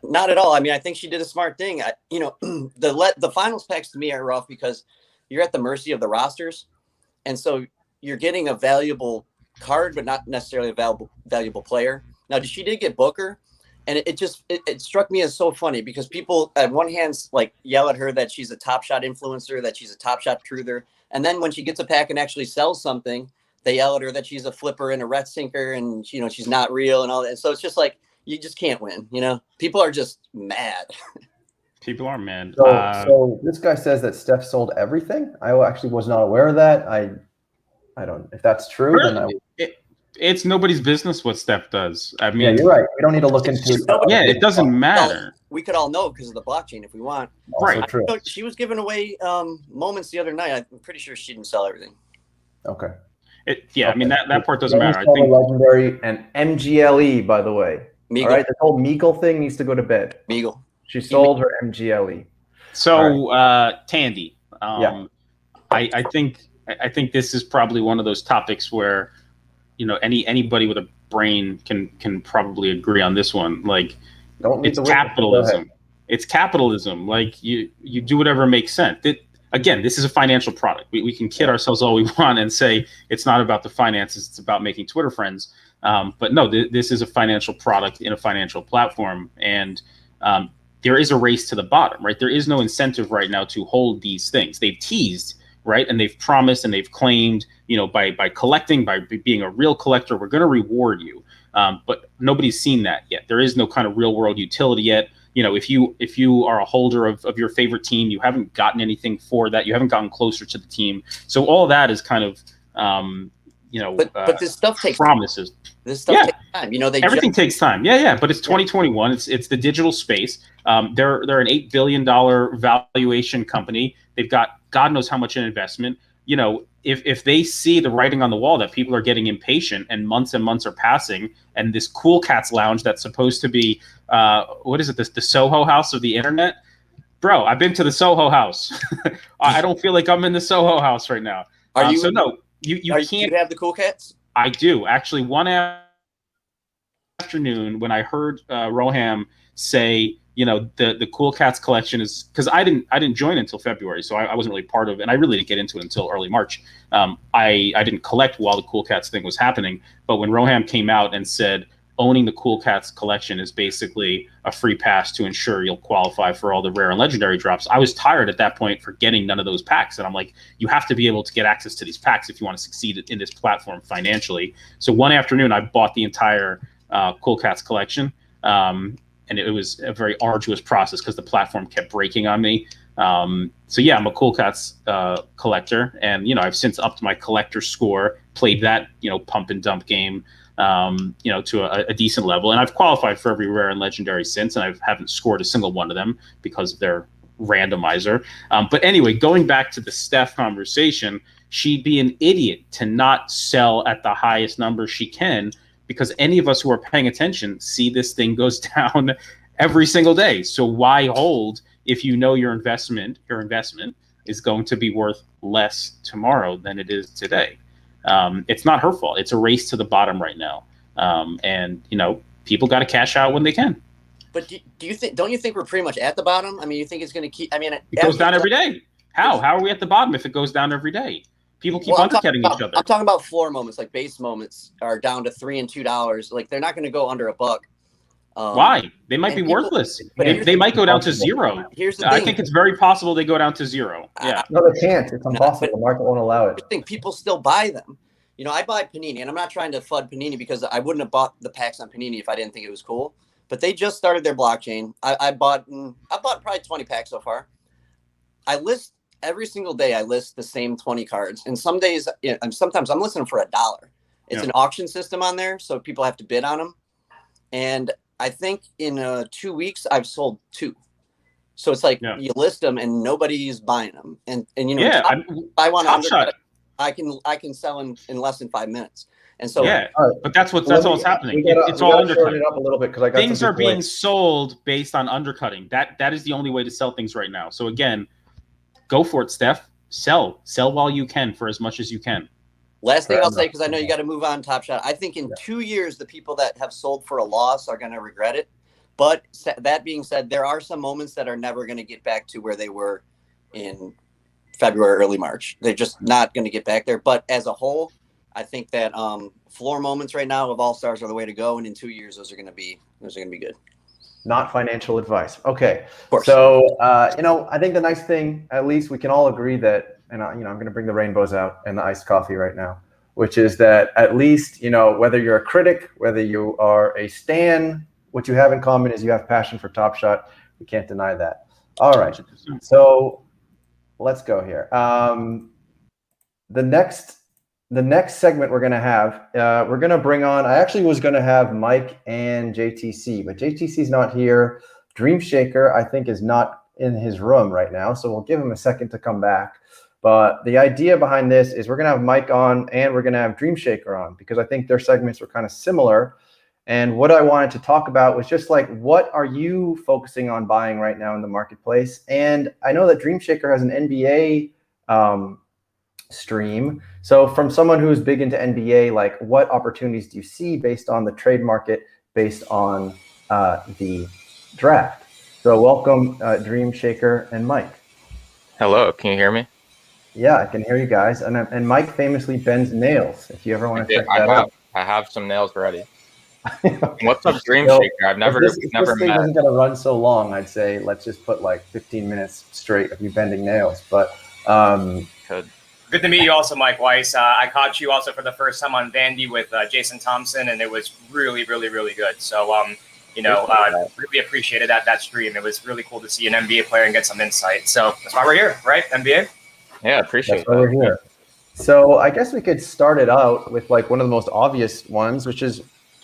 Not at all. I mean, I think she did a smart thing. The finals packs to me are rough because you're at the mercy of the rosters. And so you're getting a valuable card, but not necessarily a valuable player. Now, she did get Booker, and it struck me as so funny because people at one hand like yell at her that she's a Top Shot influencer, that she's a Top Shot truther, and then when she gets a pack and actually sells something, they yell at her that she's a flipper and a ret sinker, and she's not real and all that. And so it's just like you just can't win. People are just mad. People are mad. So this guy says that Steph sold everything. I actually was not aware of that. I don't. If that's true, then it's nobody's business what Steph does. I mean, yeah, you're right. We don't need to look into it. Yeah, it doesn't matter. We could all know because of the blockchain if we want. Also true. She was giving away moments the other night. I'm pretty sure she didn't sell everything. Okay. I mean that part doesn't matter. I think legendary and MGLE, by the way. Meagle. All right, the whole Meagle thing needs to go to bed. Meagle. She sold her MGLE. So Tandy, I think this is probably one of those topics where anybody with a brain can probably agree on this one. Like, it's capitalism. It's capitalism. Like you do whatever makes sense. Again, this is a financial product. We can kid ourselves all we want and say it's not about the finances. It's about making Twitter friends. But no, this is a financial product in a financial platform, and there is a race to the bottom, right? There is no incentive right now to hold these things. They've teased, right? And they've promised and they've claimed, by collecting, by being a real collector, we're going to reward you. But nobody's seen that yet. There is no kind of real world utility yet. If you are a holder of your favorite team, you haven't gotten anything for that. You haven't gotten closer to the team. So all that is kind of, but this stuff takes promises. This stuff takes time. Everything takes time. Yeah. But it's 2021. It's the digital space. They're an $8 billion valuation company. They've got God knows how much in investment. If they see the writing on the wall that people are getting impatient and months are passing, and this Cool Cats Lounge that's supposed to be what is it? The Soho House of the internet, bro. I've been to the Soho House. I don't feel like I'm in the Soho House right now. Are you? So no. You can't. Do you have the Cool Cats? I do actually. One afternoon when I heard Roham say, the Cool Cats collection is, because I didn't join until February, so I wasn't really part of it, and I really didn't get into it until early March. I didn't collect while the Cool Cats thing was happening, but when Roham came out and said owning the Cool Cats collection is basically a free pass to ensure you'll qualify for all the rare and legendary drops, I was tired at that point for getting none of those packs. And I'm like, you have to be able to get access to these packs if you want to succeed in this platform financially. So one afternoon, I bought the entire Cool Cats collection. And it was a very arduous process because the platform kept breaking on me. So yeah, I'm a Cool Cats collector. And, I've since upped my collector score, played that, pump and dump game, to a decent level. And I've qualified for every rare and legendary since, and I haven't scored a single one of them because of their randomizer. But anyway, going back to the Steph conversation, she'd be an idiot to not sell at the highest number she can, because any of us who are paying attention see this thing goes down every single day. So why hold if you know your investment is going to be worth less tomorrow than it is today? It's not her fault. It's a race to the bottom right now. And people got to cash out when they can. But don't you think we're pretty much at the bottom? I mean, you think it's going to keep? I mean, it goes down every day. How are we at the bottom if it goes down every day? People keep undercutting each other. I'm talking about floor moments, like base moments are down to $3 and $2. Like they're not going to go under $1. Why? They might be worthless. They might go down to zero. Here's the thing. I think it's very possible they go down to zero. Yeah. No, they can't. It's impossible. The market won't allow it. I think people still buy them. I buy Panini, and I'm not trying to FUD Panini because I wouldn't have bought the packs on Panini if I didn't think it was cool. But they just started their blockchain. I bought probably 20 packs so far. Every single day I list the same 20 cards. And some days, sometimes I'm listing them for $1. It's an auction system on there, so people have to bid on them. And I think in 2 weeks I've sold 2. So it's like you list them and nobody's buying them. And I want to undercut. I can sell in less than 5 minutes. And so but that's what's happening. It's all undercutting. Up a little bit because I got things are being sold based on undercutting. That is the only way to sell things right now. So again, go for it, Steph. Sell while you can for as much as you can. Last thing I'll say, because I know you got to move on, Top Shot. I think in 2 years, the people that have sold for a loss are going to regret it. But that being said, there are some moments that are never going to get back to where they were in February, early March. They're just not going to get back there. But as a whole, I think that floor moments right now of All-Stars are the way to go. And in 2 years, those are going to be good. Not financial advice. Okay. So, I think the nice thing, at least we can all agree that, and I'm going to bring the rainbows out and the iced coffee right now, which is that at least, whether you're a critic, whether you are a stan, what you have in common is you have passion for Top Shot. We can't deny that. All right. So let's go here. The next segment we're going to have, we're going to bring on, I actually was going to have Mike and JTC, but JTC's not here. Dream Shaker, I think, is not in his room right now, so we'll give him a second to come back. But the idea behind this is we're going to have Mike on and we're going to have Dream Shaker on because I think their segments were kind of similar. And what I wanted to talk about was just like, what are you focusing on buying right now in the marketplace? And I know that Dream Shaker has an NBA stream. So from someone who's big into NBA, like what opportunities do you see based on the trade market, based on the draft? So welcome, Dream Shaker and Mike. Hello, can you hear me? Yeah, I can hear you guys. And Mike famously bends nails. If you ever want to check that out. I have some nails ready. What's up, Dream Shaker? I've never if met. This thing isn't going to run so long, I'd say let's just put like 15 minutes straight of you bending nails. But good to meet you also, Mike Weiss. I caught you also for the first time on Tandy with Jason Thompson, and it was really, really, really good. So, really appreciated that stream. It was really cool to see an NBA player and get some insight. So that's why we're here, right? NBA? Yeah, appreciate that. We're here. So I guess we could start it out with like one of the most obvious ones, which is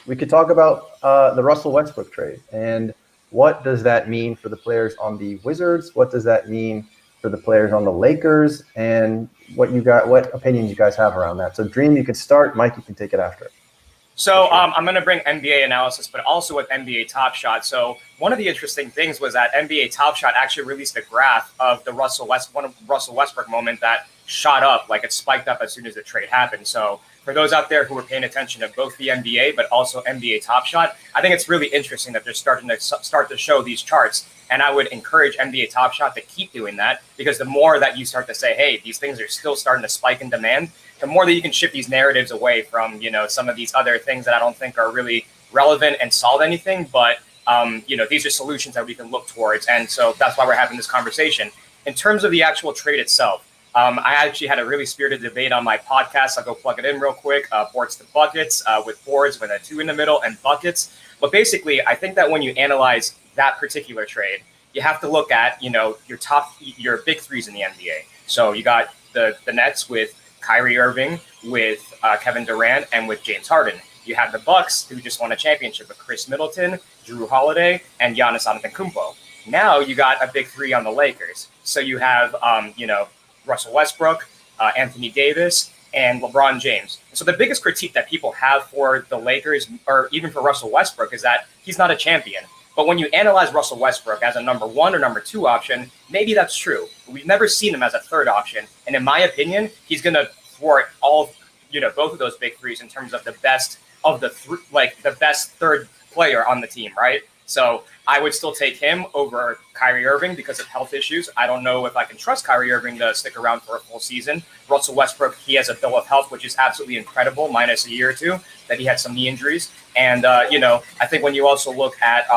we could talk about the Russell Westbrook trade. And what does that mean for the players on the Wizards? What does that mean for the players on the Lakers? And what opinions you guys have around that? So Dream, you can start. Mike, you can take it after. So I'm going to bring NBA analysis, but also with NBA Top Shot. So one of the interesting things was that NBA Top Shot actually released a graph of the Russell Westbrook moment that shot up, like it spiked up as soon as the trade happened. So for those out there who are paying attention to both the NBA, but also NBA Top Shot, I think it's really interesting that they're starting to show these charts. And I would encourage NBA Top Shot to keep doing that, because the more that you start to say, hey, these things are still starting to spike in demand, the more that you can shift these narratives away from, some of these other things that I don't think are really relevant and solve anything. But, these are solutions that we can look towards. And so that's why we're having this conversation. In terms of the actual trade itself, I actually had a really spirited debate on my podcast. I'll go plug it in real quick. Boards to Buckets, with boards with a 2 in the middle and buckets. But basically, I think that when you analyze that particular trade, you have to look at, your big threes in the NBA. So you got the Nets with Kyrie Irving, with Kevin Durant, and with James Harden. You have the Bucks, who just won a championship with Chris Middleton, Drew Holiday, and Giannis Antetokounmpo. Now you got a big three on the Lakers. So you have, Russell Westbrook, Anthony Davis, and LeBron James. So the biggest critique that people have for the Lakers, or even for Russell Westbrook, is that he's not a champion. But when you analyze Russell Westbrook as a number 1 or number 2 option, maybe that's true. But we've never seen him as a third option. And in my opinion, he's going to thwart both of those big threes in terms of the best of the best third player on the team, right? So I would still take him over Kyrie Irving because of health issues. I don't know if I can trust Kyrie Irving to stick around for a full season. Russell Westbrook, he has a bill of health, which is absolutely incredible, minus a year or two that he had some knee injuries. And, I think when you also look at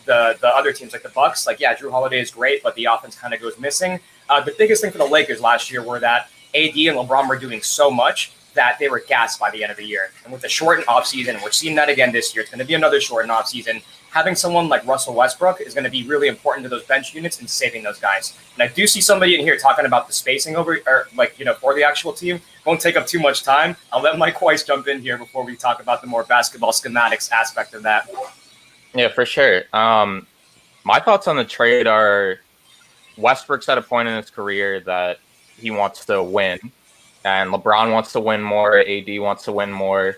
the other teams like the Bucks, Drew Holiday is great, but the offense kind of goes missing. The biggest thing for the Lakers last year were that AD and LeBron were doing so much that they were gassed by the end of the year. And with the shortened offseason, we're seeing that again this year. It's going to be another shortened offseason. Having someone like Russell Westbrook is going to be really important to those bench units and saving those guys. And I do see somebody in here talking about the spacing for the actual team. Won't take up too much time. I'll let Mike Weiss jump in here before we talk about the more basketball schematics aspect of that. Yeah, for sure. My thoughts on the trade are Westbrook's at a point in his career that he wants to win. And LeBron wants to win more. AD wants to win more.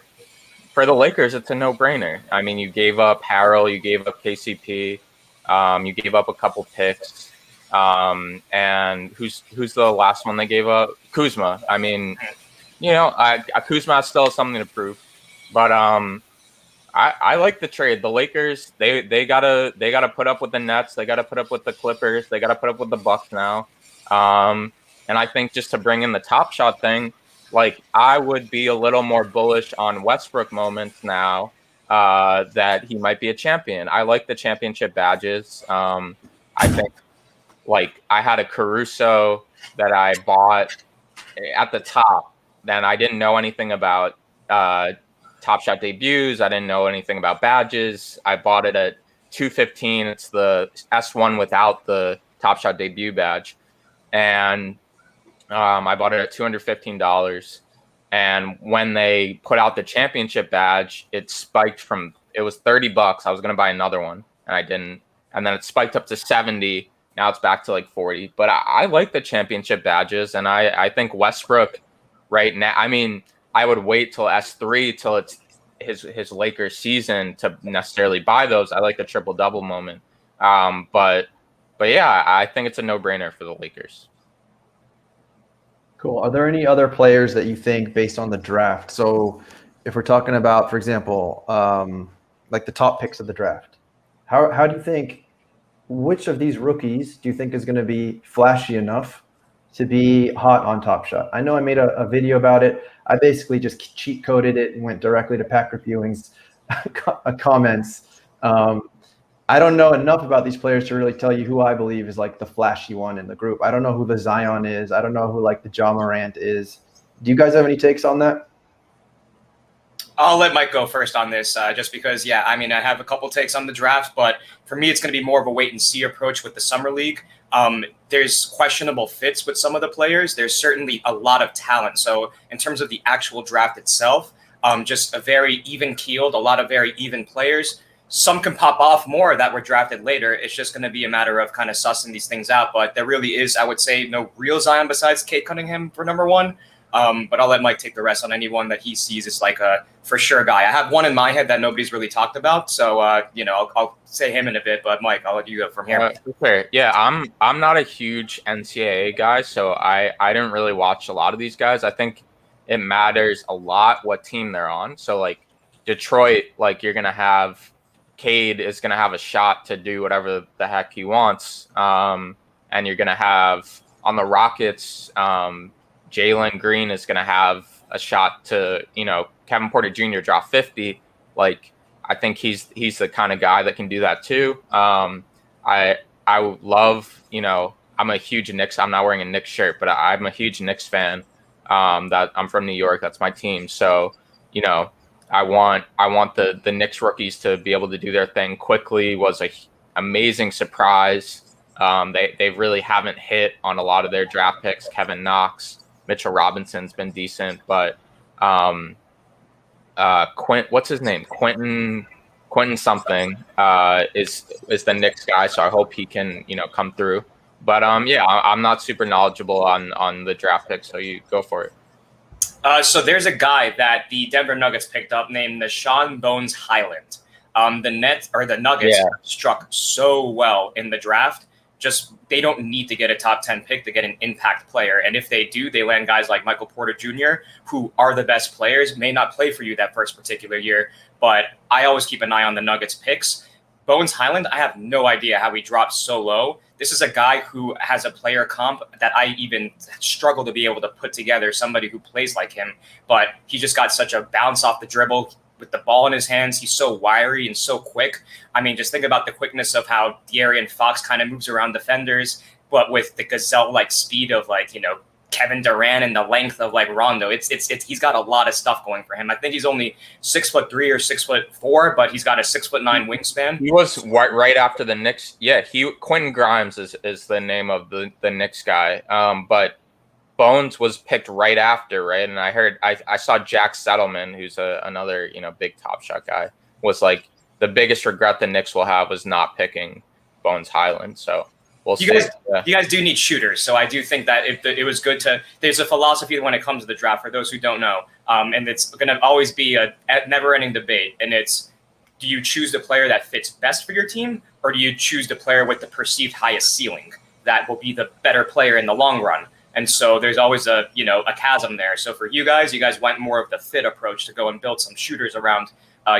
For the Lakers, it's a no-brainer. I mean, you gave up Harrell, you gave up KCP, you gave up a couple picks, and who's the last one they gave up? Kuzma. I mean, Kuzma still has something to prove, but I like the trade. The Lakers, they gotta put up with the Nets, they gotta put up with the Clippers, they gotta put up with the Bucks now, and I think just to bring in the Top Shot thing. I would be a little more bullish on Westbrook moments now that he might be a champion. I like the championship badges. I think, I had a Caruso that I bought at the top. Then I didn't know anything about Top Shot debuts. I didn't know anything about badges. I bought it at $215. It's the S1 without the Top Shot debut badge. And I bought it at $215, and when they put out the championship badge, it spiked it was $30. I was going to buy another one, and I didn't. And then it spiked up to $70. Now it's back to 40. But I like the championship badges, and I think Westbrook right now, I mean, I would wait till S3 till it's his Lakers season to necessarily buy those. I like the triple-double moment. But yeah, I think it's a no-brainer for the Lakers. Cool. Are there any other players that you think based on the draft? So if we're talking about, for example, the top picks of the draft, how do you think, which of these rookies do you think is going to be flashy enough to be hot on Top Shot? I know I made a video about it. I basically just cheat coded it and went directly to Pack Reviewing's comments. I don't know enough about these players to really tell you who I believe is the flashy one in the group. I don't know who the Zion is. I don't know who the Ja Morant is. Do you guys have any takes on that? I'll let Mike go first on this, just because, I have a couple takes on the draft, but for me, it's going to be more of a wait and see approach with the summer league. There's questionable fits with some of the players. There's certainly a lot of talent. So in terms of the actual draft itself, just a very even keeled, a lot of very even players. Some can pop off more that were drafted later. It's just going to be a matter of kind of sussing these things out. But there really is, I would say, no real Zion besides Kate Cunningham for number 1. But I'll let Mike take the rest on anyone that he sees as a for sure guy. I have one in my head that nobody's really talked about. So, I'll say him in a bit. But Mike, I'll let you go from here. Okay. Yeah, I'm not a huge NCAA guy, so I didn't really watch a lot of these guys. I think it matters a lot what team they're on. So, Detroit, you're going to have – Cade is going to have a shot to do whatever the heck he wants. And you're going to have on the Rockets, Jalen Green is going to have a shot to, Kevin Porter Jr. drop 50. I think he's the kind of guy that can do that too. I would love, I'm a huge Knicks. I'm not wearing a Knicks shirt, but I'm a huge Knicks fan. That I'm from New York. That's my team. So, I want the Knicks rookies to be able to do their thing quickly. Was a amazing surprise. They really haven't hit on a lot of their draft picks. Kevin Knox, Mitchell Robinson's been decent, but what's his name? Quentin something is the Knicks guy. So I hope he can come through. But I'm not super knowledgeable on the draft picks. So you go for it. So there's a guy that the Denver Nuggets picked up named Nashawn Bones Highland. The Nuggets struck so well in the draft. Just they don't need to get a top 10 pick to get an impact player. And if they do, they land guys like Michael Porter Jr., who are the best players, may not play for you that first particular year. But I always keep an eye on the Nuggets picks. Bones Highland, I have no idea how he dropped so low. This is a guy who has a player comp that I even struggle to be able to put together, somebody who plays like him. But he just got such a bounce off the dribble with the ball in his hands. He's so wiry and so quick. I mean, just think about the quickness of how De'Aaron Fox kind of moves around defenders, but with the gazelle-like speed of Kevin Durant and the length of Rondo. It's he's got a lot of stuff going for him. I think he's only 6'3" or 6'4", but he's got a 6'9" wingspan. He was right after the Knicks. Yeah, Quentin Grimes is the name of the Knicks guy. But Bones was picked right after, right? And I saw Jack Settleman, who's another big Top Shot guy, was like the biggest regret the Knicks will have was not picking Bones Highland. So. You guys do need shooters, so I do think that it was good to. There's a philosophy when it comes to the draft for those who don't know, and it's going to always be a never-ending debate. And it's, do you choose the player that fits best for your team, or do you choose the player with the perceived highest ceiling that will be the better player in the long run? And so there's always a chasm there. So for you guys went more of the fit approach to go and build some shooters around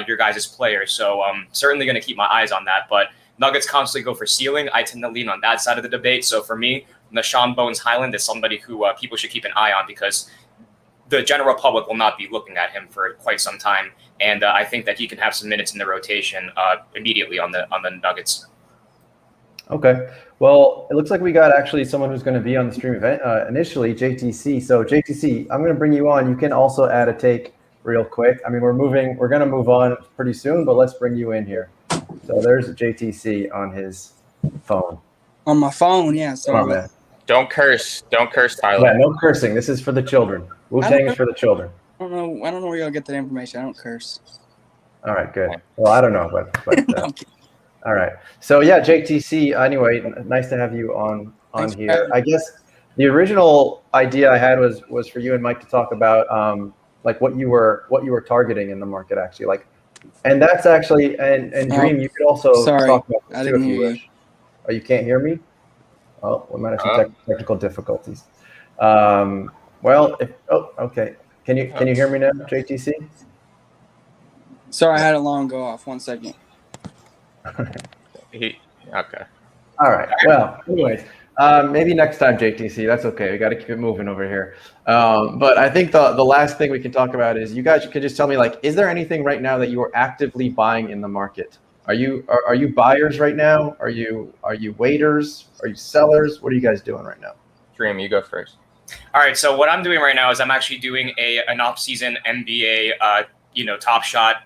your guys' players. So certainly going to keep my eyes on that, but. Nuggets constantly go for ceiling. I tend to lean on that side of the debate. So for me, Nashawn Bones Highland is somebody who people should keep an eye on because the general public will not be looking at him for quite some time. And I think that he can have some minutes in the rotation immediately on the Nuggets. Okay. Well, it looks like we got actually someone who's going to be on the stream event initially, JTC. So JTC, I'm going to bring you on. You can also add a take real quick. I mean, we're going to move on pretty soon, but let's bring you in here. So there's JTC on his phone. On my phone, yeah. So don't curse, Tyler. Yeah, no cursing. This is for the children. Wu-Tang is for the children. I don't know where y'all get that information. I don't curse. All right, good. Well, I don't know, but all right. So yeah, JTC. Anyway, nice to have you on here. I guess the original idea I had was for you and Mike to talk about what you were targeting in the market actually, and that's actually and Dream. You could also talk about this too if you wish. Oh, you can't hear me? Oh, we might have some technical difficulties. Okay. Can you hear me now, JTC? Sorry, I had a long go off. 1 second. Okay. All right. Well, anyways, maybe next time, JTC. That's okay. We got to keep it moving over here. But I think the last thing we can talk about is you guys could just tell me, is there anything right now that you are actively buying in the market? Are you buyers right now? Are you waiters? Are you sellers? What are you guys doing right now? Dream, you go first. All right. So what I'm doing right now is I'm actually doing an off-season NBA, Top Shot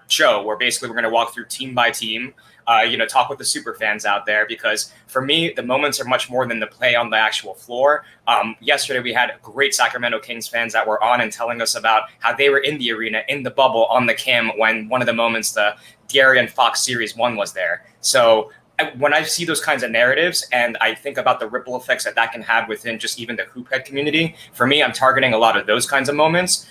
show where basically we're going to walk through team by team. Talk with the super fans out there, because for me, the moments are much more than the play on the actual floor. Yesterday, we had great Sacramento Kings fans that were on and telling us about how they were in the arena, in the bubble, on the cam when one of the moments the De'Aaron Fox Series 1 was there. So when I see those kinds of narratives and I think about the ripple effects that can have within just even the hoophead community, for me, I'm targeting a lot of those kinds of moments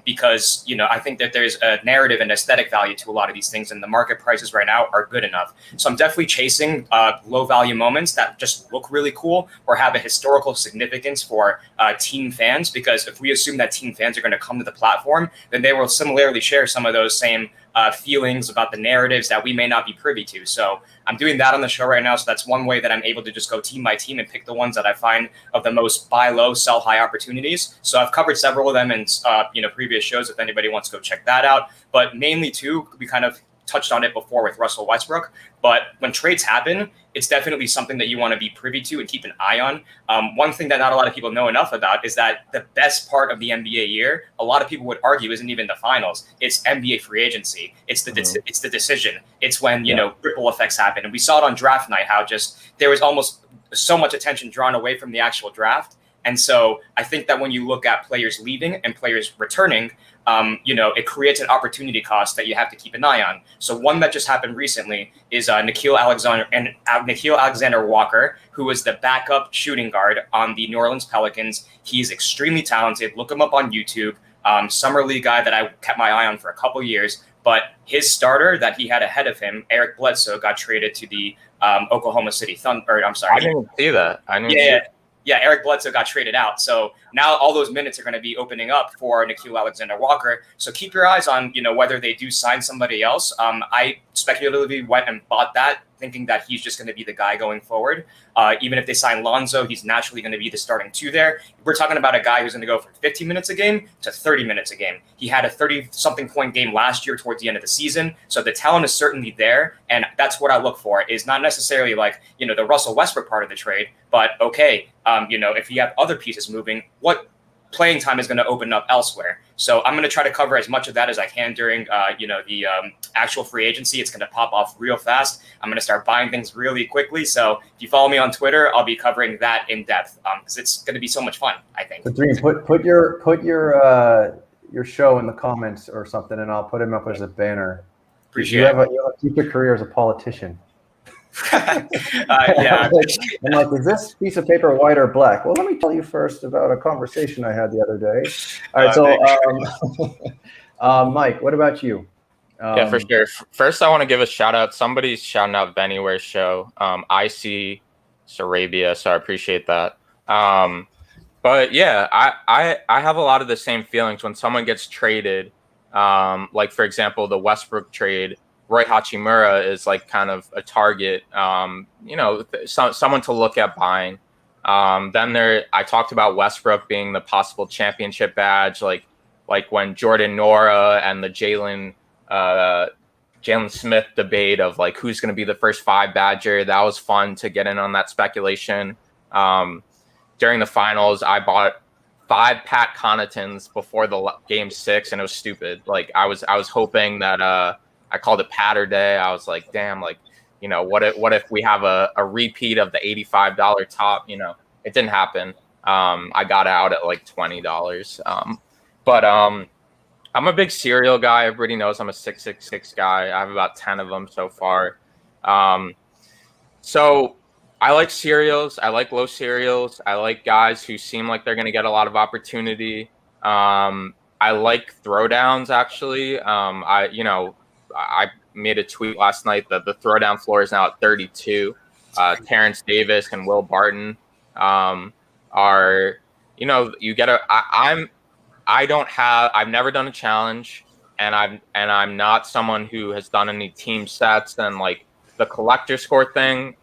because, I think that there's a narrative and aesthetic value to a lot of these things, and the market prices right now are good enough. So I'm definitely chasing low value moments that just look really cool or have a historical significance for team fans, because if we assume that team fans are going to come to the platform, then they will similarly share some of those same feelings about the narratives that we may not be privy to. So I'm doing that on the show right now. So that's one way that I'm able to just go team by team and pick the ones that I find of the most buy low, sell high opportunities. So I've covered several of them in previous shows if anybody wants to go check that out. But mainly too, we kind of touched on it before with Russell Westbrook, but when trades happen, it's definitely something that you want to be privy to and keep an eye on. One thing that not a lot of people know enough about is that the best part of the NBA year, a lot of people would argue, isn't even the finals. It's NBA free agency. It's the it's the decision. It's when ripple effects happen, and we saw it on draft night how just there was almost so much attention drawn away from the actual draft And so I think that when you look at players leaving and players returning, it creates an opportunity cost that you have to keep an eye on. So one that just happened recently is Nikhil Alexander-Walker, who was the backup shooting guard on the New Orleans Pelicans. He's extremely talented. Look him up on YouTube. Summer League guy that I kept my eye on for a couple years. But his starter that he had ahead of him, Eric Bledsoe, got traded to the Oklahoma City Thunder. I'm sorry. I didn't see that. Yeah, Eric Bledsoe got traded out. So now all those minutes are going to be opening up for Nikhil Alexander-Walker. So keep your eyes on, whether they do sign somebody else. I speculatively went and bought that, thinking that he's just going to be the guy going forward. Even if they sign Lonzo, he's naturally going to be the starting two there. We're talking about a guy who's going to go from 15 minutes a game to 30 minutes a game. He had a 30-something point game last year towards the end of the season. So the talent is certainly there. And that's what I look for, is not necessarily like, the Russell Westbrook part of the trade, but okay, if you have other pieces moving, what playing time is going to open up elsewhere. So I'm going to try to cover as much of that as I can during, the actual free agency. It's going to pop off real fast. I'm going to start buying things really quickly. So if you follow me on Twitter, I'll be covering that in depth because it's going to be so much fun, I think. So Dream, put your show in the comments or something, and I'll put him up as a banner. Appreciate you have a future career as a politician. Yeah. I'm like, is this piece of paper white or black? Well, let me tell you first about a conversation I had the other day. All right, so Mike, what about you? Yeah, for sure. First, I want to give a shout out. Somebody's shouting out Anywhere's show. I see Sarabia, so I appreciate that. But yeah, I have a lot of the same feelings when someone gets traded. Like for example, the Westbrook trade. Roy Hachimura is like kind of a target, someone to look at buying. Then I talked about Westbrook being the possible championship badge, like when Jordan Nora and the Jalen Smith debate of like who's going to be the first 5 Badger. That was fun to get in on that speculation. During the finals, I bought 5 Pat Connaughtons before the game 6, and it was stupid. Like I was hoping that. I called it Patter Day. I was like, damn, like, what if we have a repeat of the $85 top? It didn't happen. I got out at like $20. But I'm a big cereal guy. Everybody knows I'm a 666 guy. I have about 10 of them so far. So I like cereals. I like low cereals. I like guys who seem like they're going to get a lot of opportunity. I like throwdowns, actually. I made a tweet last night that the throwdown floor is now at 32. Terrence Davis and Will Barton are, I've never done a challenge, and I'm not someone who has done any team sets, and like the collector score thing.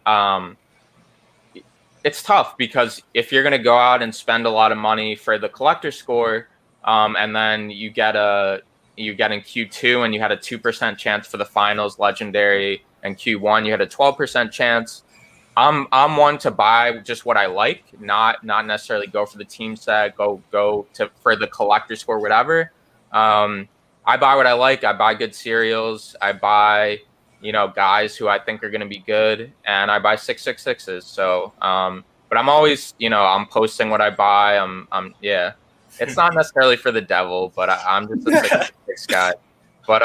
It's tough because if you're going to go out and spend a lot of money for the collector score, and then you get in Q2 and you had a 2% chance for the finals legendary, and Q1 you had a 12% chance. I'm one to buy just what I like, not necessarily go for the team set, go for the collector score, whatever. I buy what I like. I buy good cereals. I buy guys who I think are going to be good, and I buy 666s. So but I'm always I'm posting what I buy. Yeah. It's not necessarily for the devil, but I'm just a 666 guy. But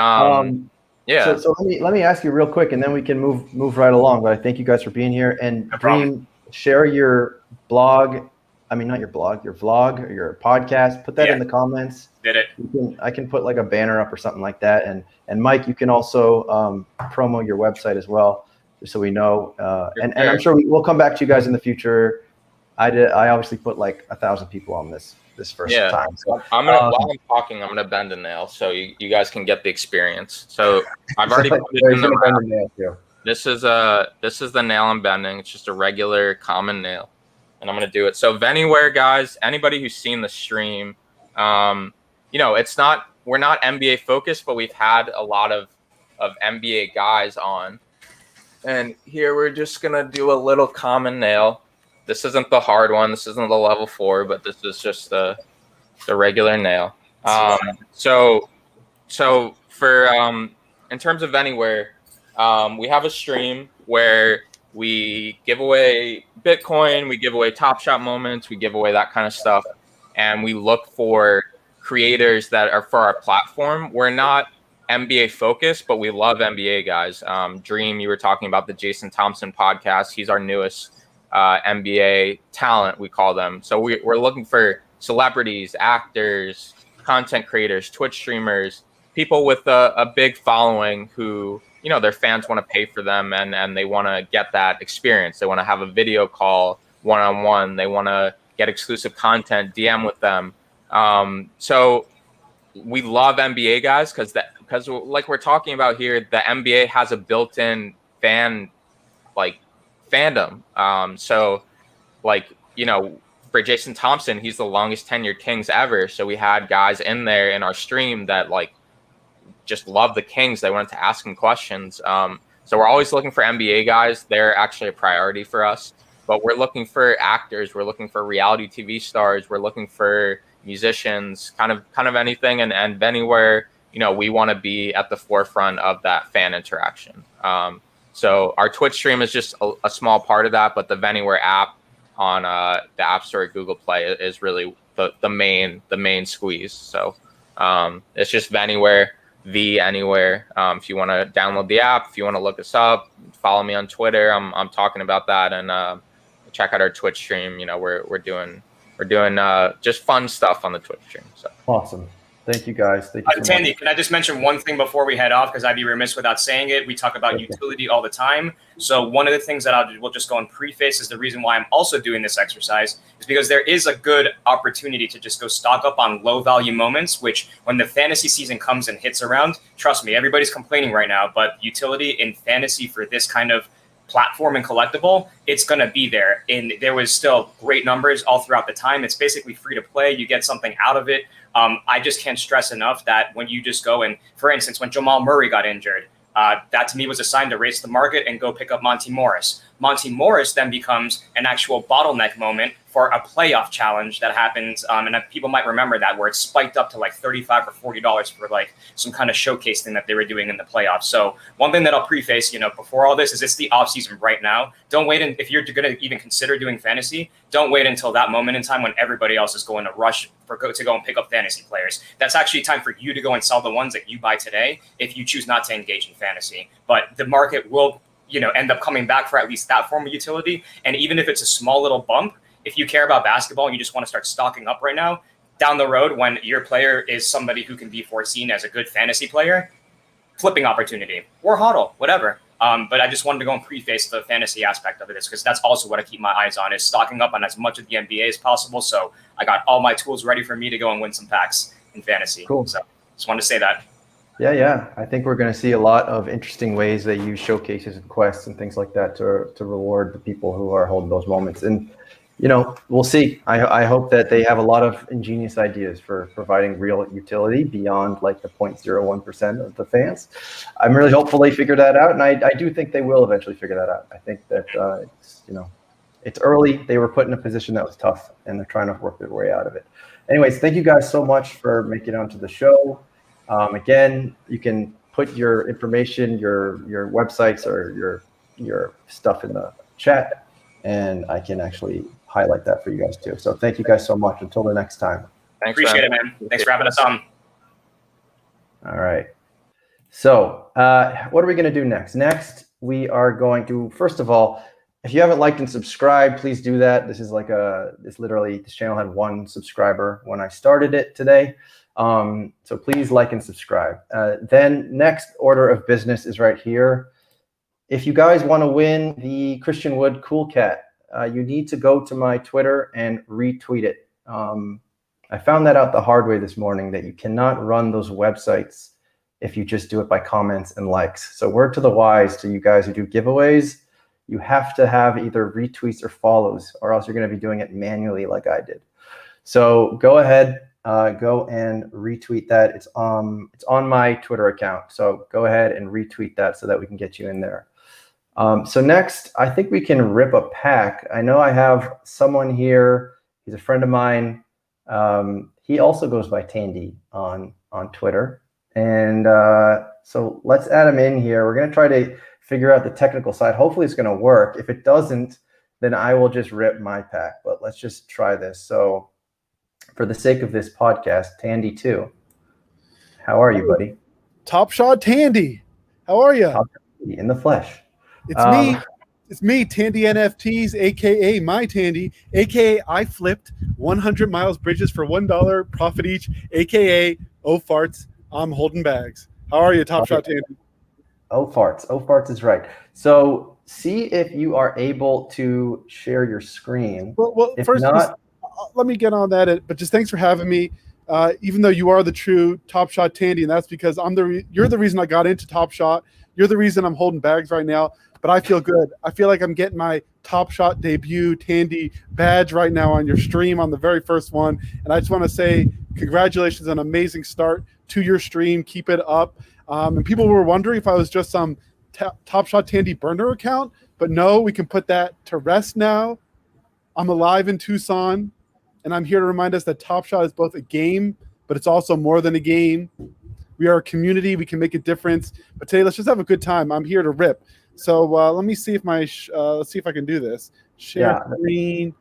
yeah. So let me ask you real quick, and then we can move right along. But I thank you guys for being here. And Dream, share your blog. I mean, not your blog, your vlog or your podcast. Put that in the comments. Did it? I can put like a banner up or something like that. And Mike, you can also promo your website as well, just so we know. And I'm sure we'll come back to you guys in the future. I obviously put like 1,000 people on this first time. So while I'm talking, I'm gonna bend a nail so you guys can get the experience. So I've already put it in the wrap. This is the nail I'm bending. It's just a regular common nail, and I'm gonna do it. So Anywhere guys, anybody who's seen the stream, we're not NBA focused, but we've had a lot of NBA guys on, and here we're just gonna do a little common nail. This isn't the hard one. This isn't the level 4, but this is just the regular nail. So for in terms of Anywhere, we have a stream where We give away Bitcoin, we give away Top Shot moments, we give away that kind of stuff. And we look for creators that are for our platform. We're not NBA focused, but we love NBA guys. Dream, you were talking about the Jason Thompson podcast. He's our newest NBA talent, we call them. So we're looking for celebrities, actors, content creators, Twitch streamers, people with a big following who, you know, their fans want to pay for them and they want to get that experience. They want to have a video call one-on-one. They want to get exclusive content, DM with them. So we love NBA guys because like we're talking about here, the NBA has a built-in fandom. So like, you know, for Jason Thompson, he's the longest tenured Kings ever. So we had guys in there in our stream that like just love the Kings. They wanted to ask him questions. So we're always looking for NBA guys. They're actually a priority for us. But we're looking for actors. We're looking for reality TV stars. We're looking for musicians, kind of anything and anywhere, you know, we want to be at the forefront of that fan interaction. So our Twitch stream is just a small part of that, but the Venywhere app on the App Store at Google Play is really the main squeeze. So it's just Venywhere, anywhere. If you want to download the app, if you want to look us up, follow me on Twitter. I'm talking about that, and check out our Twitch stream. You know, we're doing just fun stuff on the Twitch stream. So Awesome. Thank you, guys. Thank you so Tandy, much. can I just mention one thing before we head off? Because I'd be remiss without saying it. We talk about utility all the time. So one of the things that we'll just go and preface is the reason why I'm also doing this exercise is because there is a good opportunity to just go stock up on low value moments, which when the fantasy season comes and hits around, trust me, everybody's complaining right now, but utility in fantasy for this kind of platform and collectible, it's going to be there. And there was still great numbers all throughout the time. It's basically free to play. You get something out of it. I just can't stress enough that when you just go and, for instance, when Jamal Murray got injured, that to me was a sign to race the market and go pick up Monty Morris. Monty Morris then becomes an actual bottleneck moment for a playoff challenge that happens, and people might remember that, where it spiked up to like $35 or $40 for like some kind of showcase thing that they were doing in the playoffs. So one thing that I'll preface, you know, before all this is it's the off season right now. Don't wait, if you're going to even consider doing fantasy, don't wait until that moment in time when everybody else is going to rush to go and pick up fantasy players. That's actually time for you to go and sell the ones that you buy today if you choose not to engage in fantasy. But the market will, you know, end up coming back for at least that form of utility. And even if it's a small little bump, if you care about basketball and you just want to start stocking up right now, down the road when your player is somebody who can be foreseen as a good fantasy player, flipping opportunity or hodl, whatever. But I just wanted to go and preface the fantasy aspect of this because that's also what I keep my eyes on, is stocking up on as much of the NBA as possible. So I got all my tools ready for me to go and win some packs in fantasy. Cool. So just wanted to say that. Yeah. I think we're going to see a lot of interesting ways they use showcases and quests and things like that to reward the people who are holding those moments. And, you know, we'll see. I hope that they have a lot of ingenious ideas for providing real utility beyond like the 0.01% of the fans. I'm really hopeful they figure that out. And I do think they will eventually figure that out. I think that, it's early. They were put in a position that was tough and they're trying to work their way out of it. Anyways, thank you guys so much for making it onto the show. Again, you can put your information, your websites or your stuff in the chat, and I can actually highlight that for you guys too. So thank you guys so much. Until the next time. thanks, Appreciate it, man. Thanks for having us on. All right. So what are we going to do next? Next, we are going to, first of all, if you haven't liked and subscribed, please do that. This is like this channel had 1 subscriber when I started it today. So please like and subscribe. Then next order of business is right here. If you guys want to win the Christian Wood Cool Cat, you need to go to my Twitter and retweet it. I found that out the hard way this morning, that you cannot run those websites if you just do it by comments and likes. So word to the wise to you guys who do giveaways, you have to have either retweets or follows, or else you're going to be doing it manually like I did. So go ahead, go and retweet that. It's on my Twitter account. So go ahead and retweet that so that we can get you in there. So next, I think we can rip a pack. I know I have someone here. He's a friend of mine. He also goes by Tandy on Twitter. And so let's add him in here. We're going to try to figure out the technical side. Hopefully it's going to work. If it doesn't, then I will just rip my pack. But let's just try this. So for the sake of this podcast, Tandy 2. How are you, buddy? Top Shot Tandy. How are you? In the flesh. It's me. It's me, Tandy NFTs, aka my Tandy, aka I flipped 100 miles bridges for $1 profit each, aka oh farts, I'm holding bags. How are you, Top Shot Tandy? Oh farts. Oh farts is right. So see if you are able to share your screen. Well if first, not, let me get on that. But just thanks for having me. Even though you are the true Top Shot Tandy, and that's because you're the reason I got into Top Shot. You're the reason I'm holding bags right now. But I feel good. I feel like I'm getting my Top Shot debut Tandy badge right now on your stream on the very first one. And I just want to say congratulations on an amazing start to your stream. Keep it up. And people were wondering if I was just some Top Shot Tandy burner account. But no, we can put that to rest now. I'm alive in Tucson. And I'm here to remind us that Top Shot is both a game, but it's also more than a game. We are a community. We can make a difference. But today, let's just have a good time. I'm here to rip. So let me see if let's see if I can do this. Share screen.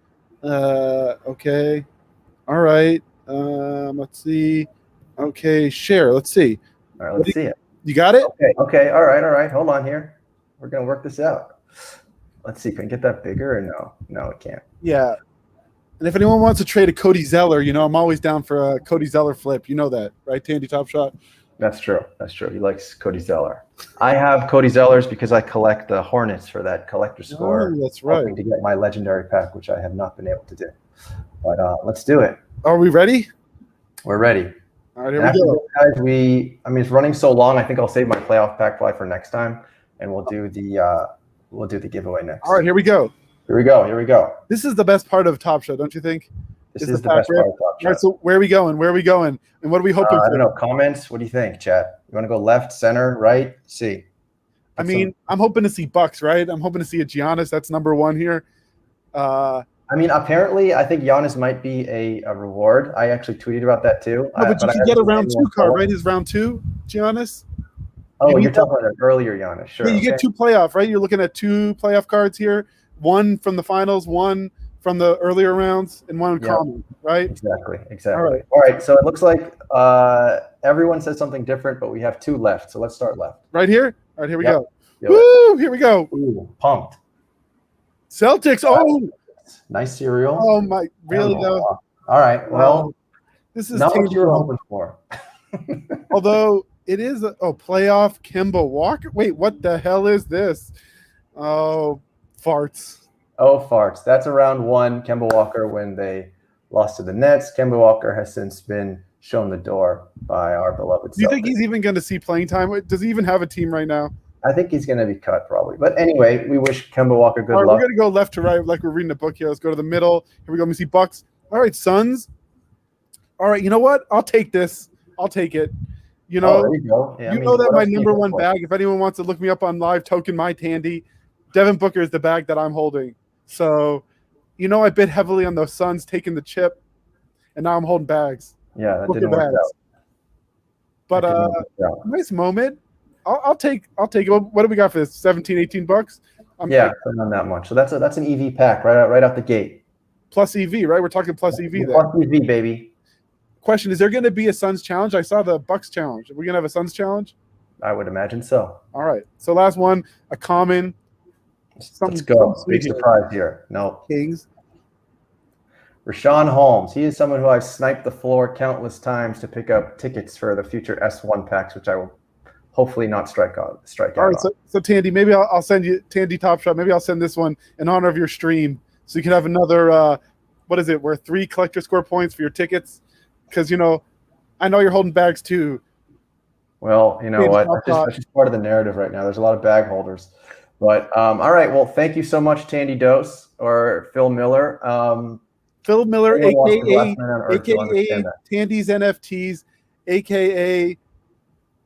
Okay. All right. Let's see. Okay, share. Let's see. All right, let's see it. You got it? Okay. All right. Hold on here. We're gonna work this out. Let's see. Can I get that bigger or no? No, it can't. Yeah. And if anyone wants to trade a Cody Zeller, I'm always down for a Cody Zeller flip. You know that, right, Tandy Top Shot? That's true. He likes Cody Zeller. I have Cody Zellers because I collect the Hornets for that collector score. Oh, that's right. Hoping to get my legendary pack, which I have not been able to do. But let's do it. Are we ready? We're ready. All right, here we go. Guys, it's running so long. I think I'll save my playoff pack fly for next time, and we'll do the giveaway next. All right, here we go. Here we go. This is the best part of Top Shot, don't you think? This is the best part of Top Shot. All right, so where are we going? And what are we hoping for? I don't know. Comments? What do you think, chat? You want to go left, center, right? See. I'm hoping to see Bucks, right? I'm hoping to see a Giannis. That's number one here. Apparently, I think Giannis might be a reward. I actually tweeted about that too. No, but you can get a round 2 card, right? His round 2, Giannis. Oh, you're talking about an earlier Giannis. Sure. Yeah, you get 2 playoff, right? You're looking at 2 playoff cards here. One from the finals, one from the earlier rounds, and one common, right? Exactly. All All right. So it looks like everyone says something different, but we have 2 left. So let's start left. Right here? All right, here we go. Woo! Here we go. Ooh, pumped. Celtics. Oh, nice cereal. Oh my! Really though. All right. Well, this is not what you were hoping for. Although it is playoff Kemba Walker. Wait, what the hell is this? Oh, farts. Oh, farts. That's a round 1 Kemba Walker when they lost to the Nets. Kemba Walker has since been shown the door by our beloved Celtics. Do you think he's even going to see playing time? Does he even have a team right now? I think he's going to be cut probably. But anyway, we wish Kemba Walker good luck. We're going to go left to right like we're reading a book here. Let's go to the middle. Here we go. Let me see Bucks. All right, Suns. All right, you know what? I'll take this. I'll take it. There you go. Yeah, that my number 1 bag, if anyone wants to look me up on live, token my Tandy, Devin Booker is the bag that I'm holding. So, I bid heavily on the Suns taking the chip, and now I'm holding bags. Yeah, that didn't work out. But nice moment. I'll take it. What do we got for this? 17, 18 bucks? Not that much. So that's an EV pack right out the gate. Plus EV, right? We're talking plus EV there. Plus EV, baby. Question: is there going to be a Suns challenge? I saw the Bucks challenge. Are we going to have a Suns challenge? I would imagine so. All right. So last one, a common. Let's go. Big surprise here. No. Kings. Rashawn Holmes. He is someone who I've sniped the floor countless times to pick up tickets for the future S1 packs, which I will hopefully not strike out. All right. So Tandy, maybe I'll send you Tandy Top Shot. Maybe I'll send this one in honor of your stream, so you can have another. What is it? Worth 3 collector score points for your tickets, because I know you're holding bags too. Well, you know what? That's just part of the narrative right now. There's a lot of bag holders. But all right. Well, thank you so much, Tandy Dose or Phil Miller. Phil Miller, aka Tandy's NFTs, aka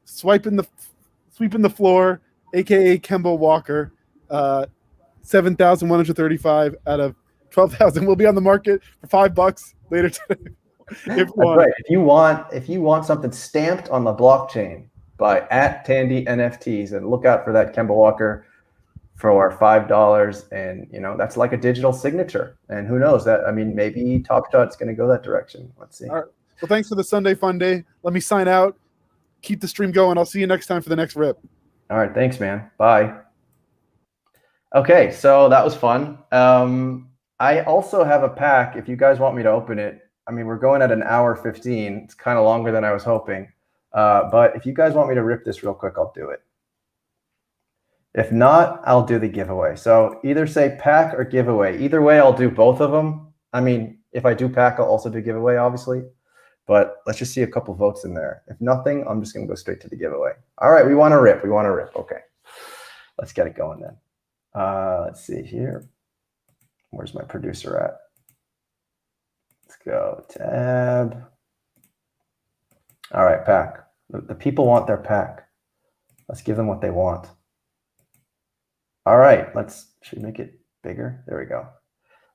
sweeping the floor, aka Kemba Walker. 7,135 out of 12,000 will be on the market for $5 later today. That's right. If you want something stamped on the blockchain, by @Tandy NFTs, and look out for that Kemba Walker for $5. And that's like a digital signature. And who knows that? I mean, maybe Top Shot's going to go that direction. Let's see. All right. Well, thanks for the Sunday fun day. Let me sign out. Keep the stream going. I'll see you next time for the next rip. All right. Thanks, man. Bye. Okay. So that was fun. I also have a pack if you guys want me to open it. I mean, we're going at an hour 15. It's kind of longer than I was hoping. But if you guys want me to rip this real quick, I'll do it. If not, I'll do the giveaway. So either say pack or giveaway. Either way, I'll do both of them. I mean, if I do pack, I'll also do giveaway, obviously. But let's just see a couple votes in there. If nothing, I'm just going to go straight to the giveaway. All right, we want to rip. We want to rip. Okay. Let's get it going then. Let's see here. Where's my producer at? Let's go. Tab. All right, pack. The people want their pack. Let's give them what they want. All right, should we make it bigger? There we go.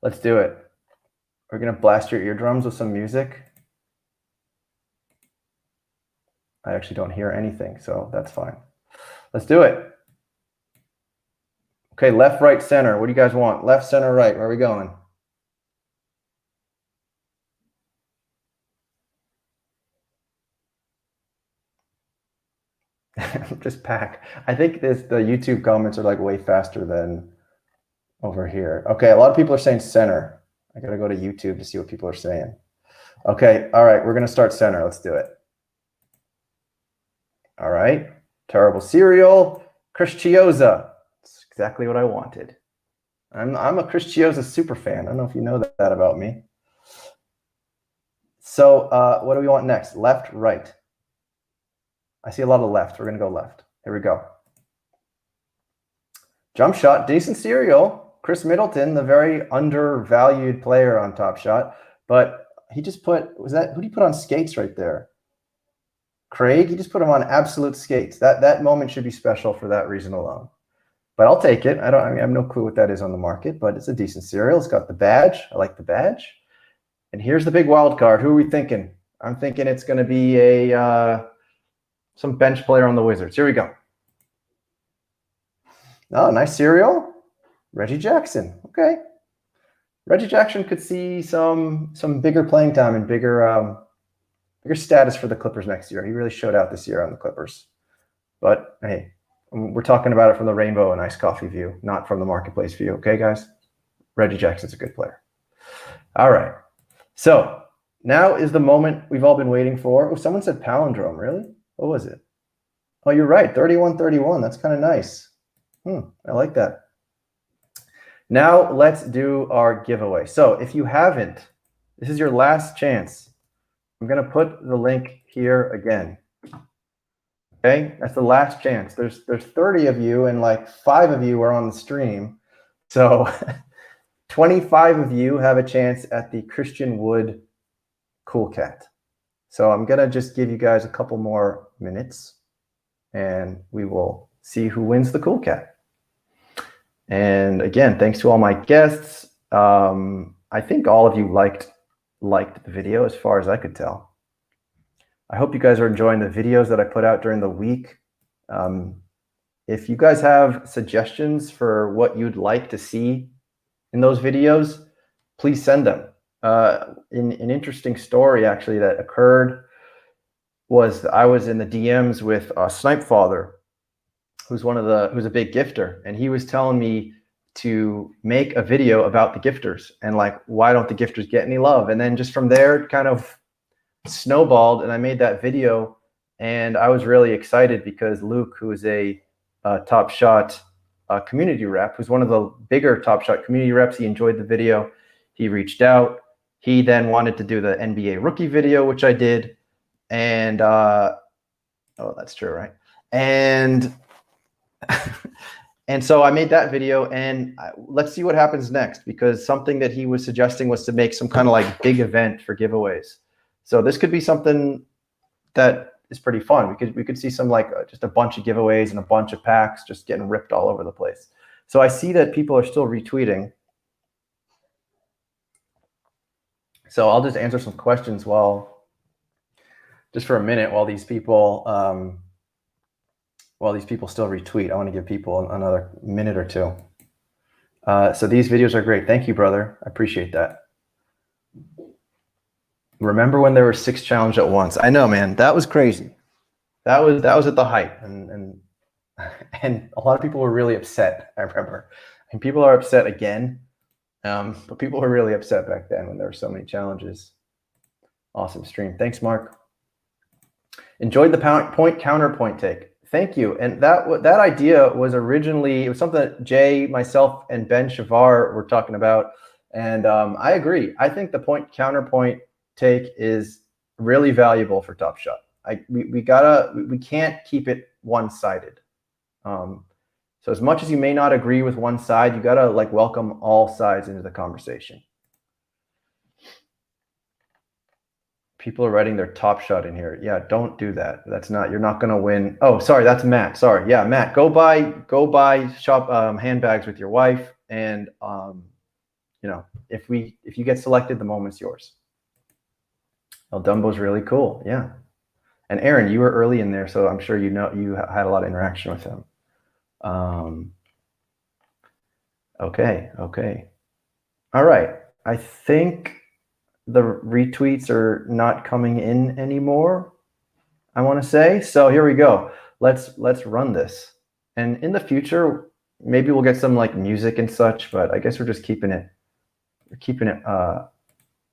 Let's do it. We're going to blast your eardrums with some music. I actually don't hear anything, so that's fine. Let's do it. Okay, left, right, center. What do you guys want? Left, center, right. Where are we going? Just pack. I think the YouTube comments are like way faster than over here. Okay, a lot of people are saying center. I gotta go to YouTube to see what people are saying. Okay, all right, we're gonna start center. Let's do it. All right, terrible cereal. Chris Chioza. That's exactly what I wanted. I'm a Chris Chioza super fan. I don't know if you know that about me. So what do we want next? Left, right. I see a lot of left. We're going to go left. Here we go. Jump shot, decent cereal. Chris Middleton, the very undervalued player on Top Shot. But he just put, who did he put on skates right there? Craig, he just put him on absolute skates. That moment should be special for that reason alone. But I'll take it. I have no clue what that is on the market, but it's a decent cereal. It's got the badge. I like the badge. And here's the big wild card. Who are we thinking? I'm thinking it's going to be some bench player on the Wizards. Here we go. Oh, nice cereal. Reggie Jackson. Okay. Reggie Jackson could see some bigger playing time and bigger status for the Clippers next year. He really showed out this year on the Clippers. But hey, we're talking about it from the rainbow and iced coffee view, not from the marketplace view. Okay, guys? Reggie Jackson's a good player. All right. So now is the moment we've all been waiting for. Oh, someone said palindrome. Really? What was it? Oh, you're right. 31-31. That's kind of nice. I like that. Now let's do our giveaway. So if you haven't, this is your last chance. I'm going to put the link here again. Okay, that's the last chance. There's 30 of you, and like 5 of you are on the stream. So 25 of you have a chance at the Christian Wood Cool Cat. So I'm going to just give you guys a couple more minutes, and we will see who wins the Cool Cat. And again, thanks to all my guests. I think all of you liked the video as far as I could tell. I hope you guys are enjoying the videos that I put out during the week. If you guys have suggestions for what you'd like to see in those videos, please send them. An interesting story actually that occurred was I was in the DMs with Snipe Father, who's a big gifter, and he was telling me to make a video about the gifters and like, why don't the gifters get any love? And then just from there, it kind of snowballed, and I made that video, and I was really excited because Luke, who is a Top Shot community rep, who's one of the bigger Top Shot community reps, he enjoyed the video. He reached out. He then wanted to do the NBA rookie video, which I did. And, oh, that's true, right? And, and so I made that video, and let's see what happens next, because something that he was suggesting was to make some kind of like big event for giveaways. So this could be something that is pretty fun. We could see some like just a bunch of giveaways and a bunch of packs just getting ripped all over the place. So I see that people are still retweeting. So I'll just answer some questions just for a minute while these people while these people still retweet, I want to give people another minute or two. So these videos are great. Thank you, brother. I appreciate that. Remember when there were 6 challenges at once? I know, man. That was crazy. That was at the height, and a lot of people were really upset. I remember, and people are upset again. But people were really upset back then when there were so many challenges. Awesome stream. Thanks, Mark. Enjoyed the point counterpoint take. Thank you. And that idea was originally, it was something that Jay, myself, and Ben Shavar were talking about. And I agree. I think the point counterpoint take is really valuable for Top Shot. We can't keep it one-sided. So as much as you may not agree with one side, you gotta like welcome all sides into the conversation. People are writing their Top Shot in here. Yeah, don't do that. You're not gonna win. Oh, sorry, that's Matt. Sorry. Yeah, Matt, go buy handbags with your wife, and if you get selected, the moment's yours. El Dumbo's really cool. Yeah. And Aaron, you were early in there, so I'm sure you had a lot of interaction with him. Okay. All right. I think the retweets are not coming in anymore, I want to say. So here we go. Let's run this. And in the future, maybe we'll get some like music and such, but I guess we're just keeping it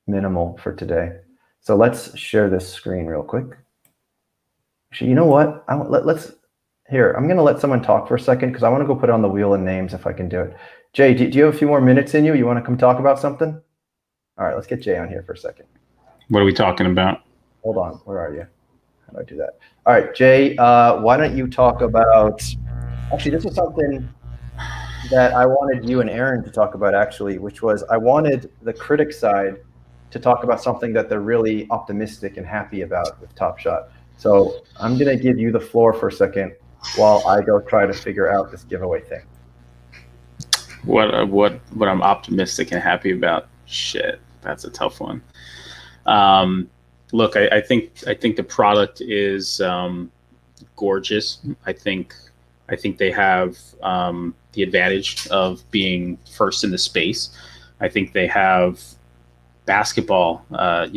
minimal for today. So let's share this screen real quick. Actually, you know what? I'm going to let someone talk for a second because I want to go put it on the wheel of names if I can do it. Jay, do you have a few more minutes in you? You want to come talk about something? All right, let's get Jay on here for a second. What are we talking about? Hold on. Where are you? How do I do that? All right, Jay, why don't you talk about – actually, this is something that I wanted you and Aaron to talk about, actually, which was I wanted the critic side to talk about something that they're really optimistic and happy about with Top Shot. So I'm going to give you the floor for a second while I go try to figure out this giveaway thing. What I'm optimistic and happy about? Shit, that's a tough one. Look, I think the product is gorgeous. I think they have the advantage of being first in the space. I think they have basketball. I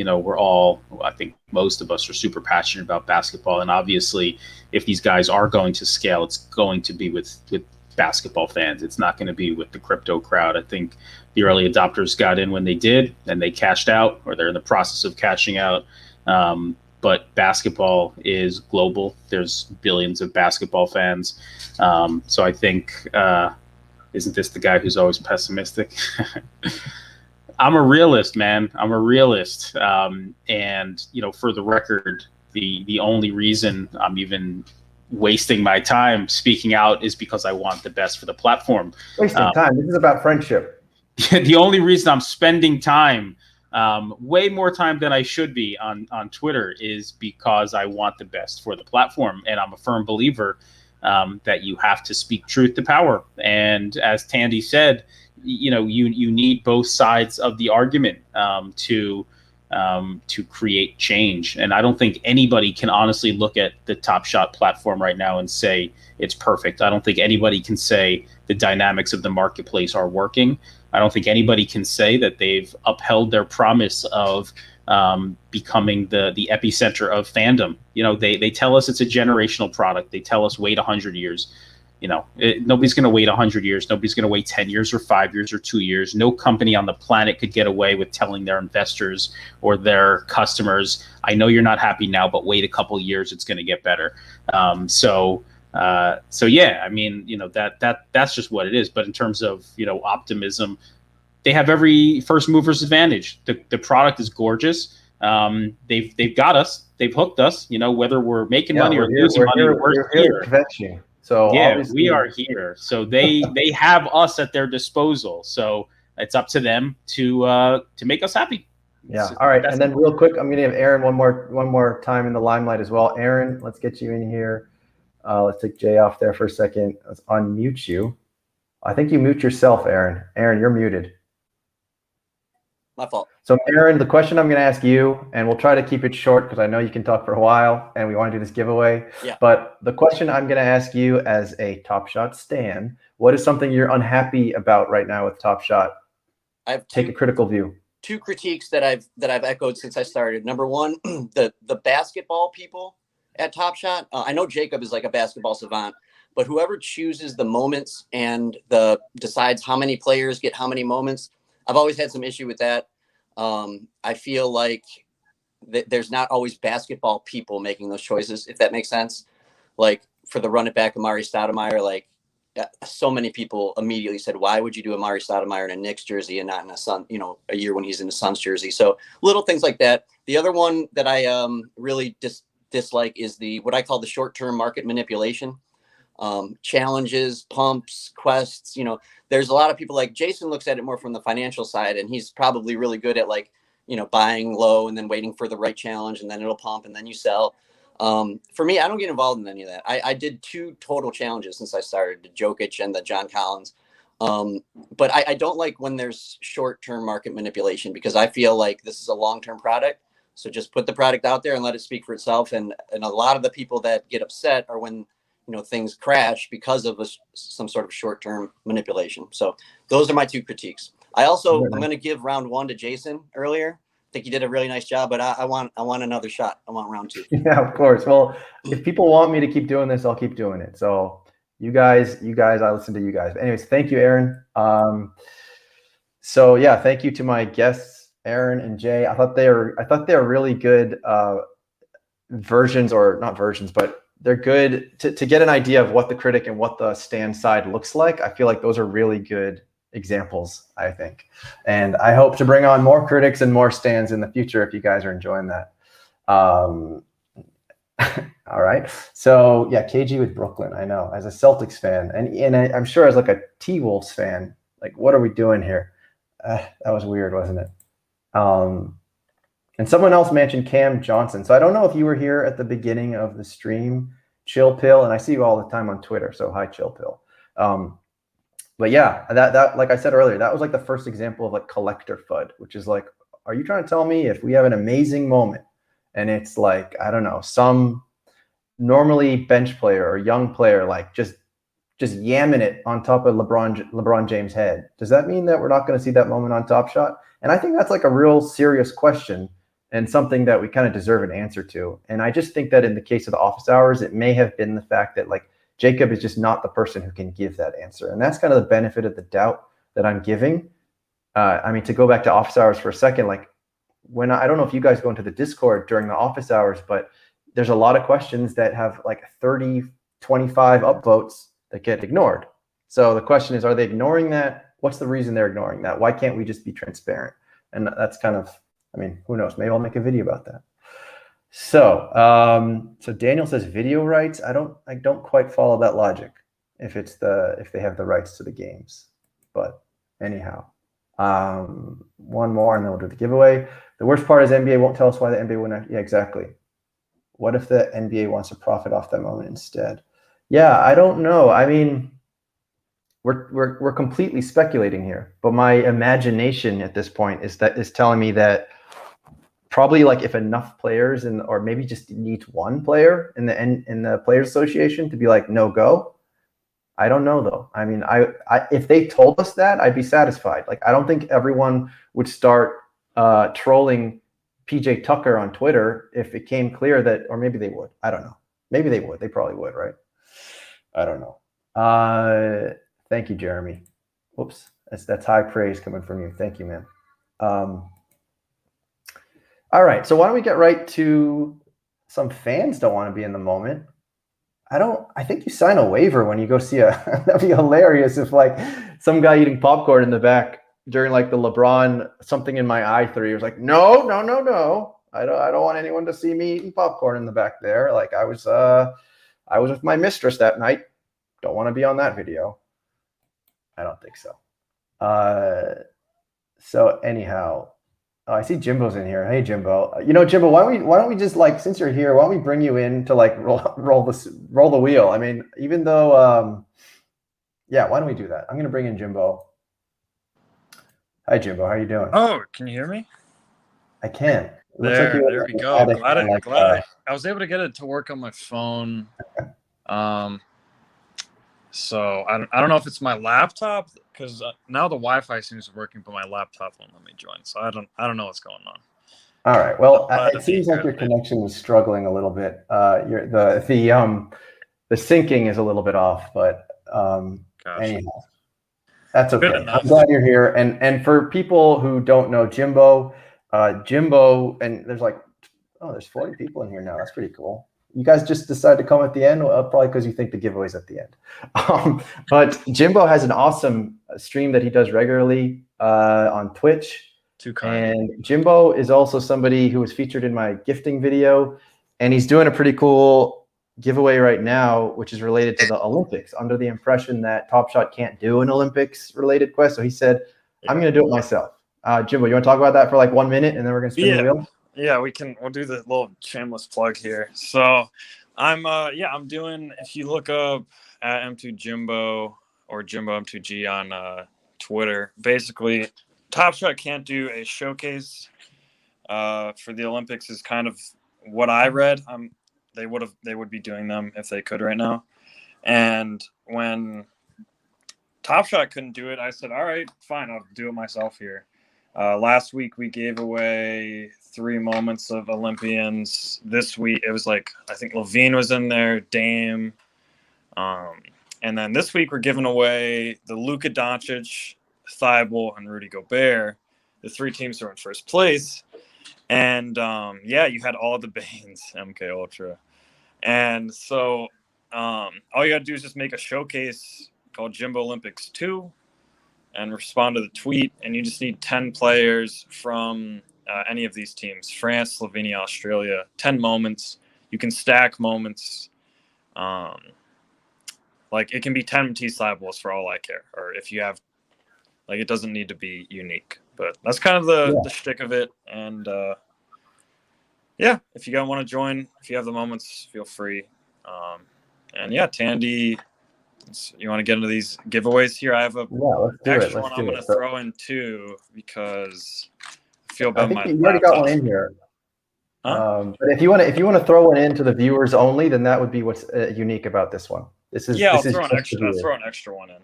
think most of us are super passionate about basketball, and obviously, if these guys are going to scale, it's going to be with basketball fans. It's not going to be with the crypto crowd. I think the early adopters got in when they did, and they cashed out, or they're in the process of cashing out. But basketball is global. There's billions of basketball fans. So I think, isn't this the guy who's always pessimistic? I'm a realist, man. I'm a realist. And, for the record, the only reason I'm even wasting my time speaking out is because I want the best for the platform. Wasting time. This is about friendship. The only reason I'm spending time, way more time than I should be on Twitter, is because I want the best for the platform. And I'm a firm believer that you have to speak truth to power. And as Tandy said, you need both sides of the argument to create change. And I don't think anybody can honestly look at the Top Shot platform right now and say it's perfect. I don't think anybody can say the dynamics of the marketplace are working. I don't think anybody can say that they've upheld their promise of becoming the epicenter of fandom. They tell us it's a generational product. They tell us wait 100 years. Nobody's going to wait 100 years. Nobody's going to wait 10 years or 5 years or 2 years. No company on the planet could get away with telling their investors or their customers, I know you're not happy now, but wait a couple years, it's going to get better. So yeah, I mean, that's just what it is. But in terms of, optimism, they have every first mover's advantage. The product is gorgeous. They've got us. They've hooked us. Whether we're making money or losing money, we're here. So yeah, we are here. So they have us at their disposal. So it's up to them to make us happy. Yeah. All right. And then real quick, I'm going to give Aaron one more time in the limelight as well. Aaron, let's get you in here. Let's take Jay off there for a second. Let's unmute you. I think you mute yourself, Aaron. Aaron, you're muted. My fault. So, Aaron, the question I'm going to ask you, and we'll try to keep it short because I know you can talk for a while, and we want to do this giveaway. Yeah. But the question I'm going to ask you as a Top Shot stan, what is something you're unhappy about right now with Top Shot? Take a critical view. Two critiques that I've echoed since I started. Number one, the basketball people at Top Shot. I know Jacob is like a basketball savant, but whoever chooses the moments and decides how many players get how many moments, I've always had some issue with that. I feel like there's not always basketball people making those choices, if that makes sense. Like for the run it back Amari Stoudemire, like so many people immediately said, why would you do Amari Stoudemire in a Knicks jersey and not in a year when he's in a Suns jersey? So little things like that. The other one that I really dislike is what I call the short-term market manipulation. Challenges, pumps, quests, there's a lot of people like Jason looks at it more from the financial side, and he's probably really good at buying low and then waiting for the right challenge, and then it'll pump and then you sell. For me, I don't get involved in any of that. I did 2 total challenges since I started, the Jokic and the John Collins. But I don't like when there's short-term market manipulation, because I feel like this is a long-term product. So just put the product out there and let it speak for itself. And a lot of the people that get upset are when things crash because of some sort of short-term manipulation. So those are my 2 critiques. I'm going to give round 1 to Jason earlier. I think he did a really nice job, but I want another shot. I want round 2. Yeah, of course. Well, if people want me to keep doing this, I'll keep doing it. So you guys, I listen to you guys. But anyways, thank you, Aaron. So yeah, thank you to my guests, Aaron and Jay. I thought they were really good versions, or not versions, but they're good to get an idea of what the critic and what the stand side looks like. I feel like those are really good examples, I think. And I hope to bring on more critics and more stands in the future if you guys are enjoying that. All right. So yeah, KG with Brooklyn. I know, as a Celtics fan, and I'm sure as like a T-Wolves fan, like, what are we doing here? That was weird, wasn't it? And someone else mentioned Cam Johnson. So I don't know if you were here at the beginning of the stream, Chill Pill, and I see you all the time on Twitter. So hi, Chill Pill. But yeah, that like I said earlier, that was like the first example of like collector FUD, which is like, are you trying to tell me if we have an amazing moment and it's like, I don't know, some normally bench player or young player like just yamming it on top of LeBron James' head, does that mean that we're not going to see that moment on Top Shot? And I think that's like a real serious question, and something that we kind of deserve an answer to. And I just think that in the case of the office hours, it may have been the fact that like Jacob is just not the person who can give that answer. And that's kind of the benefit of the doubt that I'm giving. I mean, to go back to office hours for a second, like when I don't know if you guys go into the Discord during the office hours, but there's a lot of questions that have like 30, 25 upvotes that get ignored. So the question is, are they ignoring that? What's the reason they're ignoring that? Why can't we just be transparent? And that's kind of, I mean, who knows? Maybe I'll make a video about that. So, so Daniel says video rights. I don't quite follow that logic. If they have the rights to the games, but anyhow, one more and then we'll do the giveaway. The worst part is NBA won't tell us why the NBA wouldn't. Yeah, exactly. What if the NBA wants to profit off that moment instead? Yeah, I don't know. I mean, we're completely speculating here, but my imagination at this point is telling me that probably like if enough players or maybe just needs one player in the Players Association to be like no go. I don't know though. I mean, I if they told us that, I'd be satisfied. Like I don't think everyone would start trolling PJ Tucker on Twitter if it came clear that, or maybe they would. I don't know. Maybe they would. They probably would, right? I don't know. Thank you, Jeremy. Whoops, that's high praise coming from you. Thank you, man. All right, so why don't we get right to some fans don't want to be in the moment. I think you sign a waiver when you go see that'd be hilarious if like some guy eating popcorn in the back during like the LeBron something in my eye 3 was like, no. I don't want anyone to see me eating popcorn in the back there. Like I was with my mistress that night. Don't want to be on that video. I don't think so. So anyhow, I see Jimbo's in here. Hey, Jimbo. Jimbo, why don't we just like, since you're here, why don't we bring you in to like roll the wheel? I mean, even though, yeah, why don't we do that? I'm going to bring in Jimbo. Hi, Jimbo. How you doing? Oh, can you hear me? I can. It looks There, you're there we an go. addict Glad, on, like, I was able to get it to work on my phone. So I don't know if it's my laptop because now the Wi-Fi seems to be working, but my laptop won't let me join. So I don't know what's going on. All right. Well, Glad to it seems be like your here. connection was struggling a little bit. The syncing is a little bit off, but Gotcha. anyhow, that's Good okay. enough. I'm glad you're here. And for people who don't know Jimbo, and there's 40 people in here now. That's pretty cool. You guys just decided to come at the end, probably because you think the giveaway's at the end. But Jimbo has an awesome stream that he does regularly on Twitch. Too kind. And Jimbo is also somebody who was featured in my gifting video, and he's doing a pretty cool giveaway right now, which is related to the Olympics, under the impression that Top Shot can't do an Olympics-related quest. So he said, I'm going to do it myself. Jimbo, you want to talk about that for like 1 minute, and then we're going to spin the wheel? Yeah, we'll do the little shameless plug here. So I'm doing, if you look up at M2 Jimbo or Jimbo M2G on Twitter, basically Top Shot can't do a showcase for the Olympics is kind of what I read. They would be doing them if they could right now. And when Top Shot couldn't do it, I said, all right, fine, I'll do it myself here. Last week we gave away 3 moments of Olympians. This week it was I think Levine was in there, Dame, and then this week we're giving away the Luka Doncic, Thibault, and Rudy Gobert, the 3 teams who are in first place. And you had all the Banes, MK Ultra, and so all you gotta do is just make a showcase called Jimbo Olympics 2. And respond to the tweet, and you just need 10 players from any of these teams: France, Slovenia, Australia. 10 moments. You can stack moments. It can be 10 T-Slibables for all I care. Or if you have, it doesn't need to be unique. But that's kind of the shtick of it. And if you guys want to join, if you have the moments, feel free. Tandy. You want to get into these giveaways here? I have a extra one I'm going to throw in too because I feel bad. I think you already got one in here. Huh? But if you want to throw one into the viewers only, then that would be what's unique about this one. I'll throw an extra one in.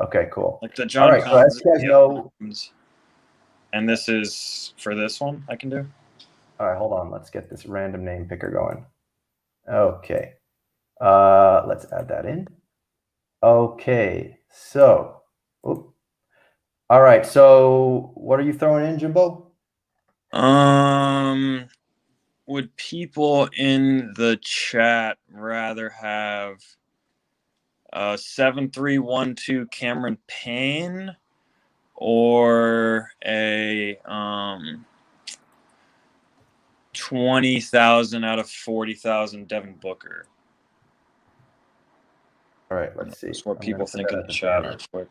Okay, cool. Like the John. All right, so as you guys know, and this is for this one I can do. All right, hold on. Let's get this random name picker going. Okay, let's add that in. Okay, so, all right. So, what are you throwing in, Jimbo? Would people in the chat rather have 7312 Cameron Payne or a 20,000 out of 40,000 Devin Booker? All right, let's see. That's what people think in the chat real quick.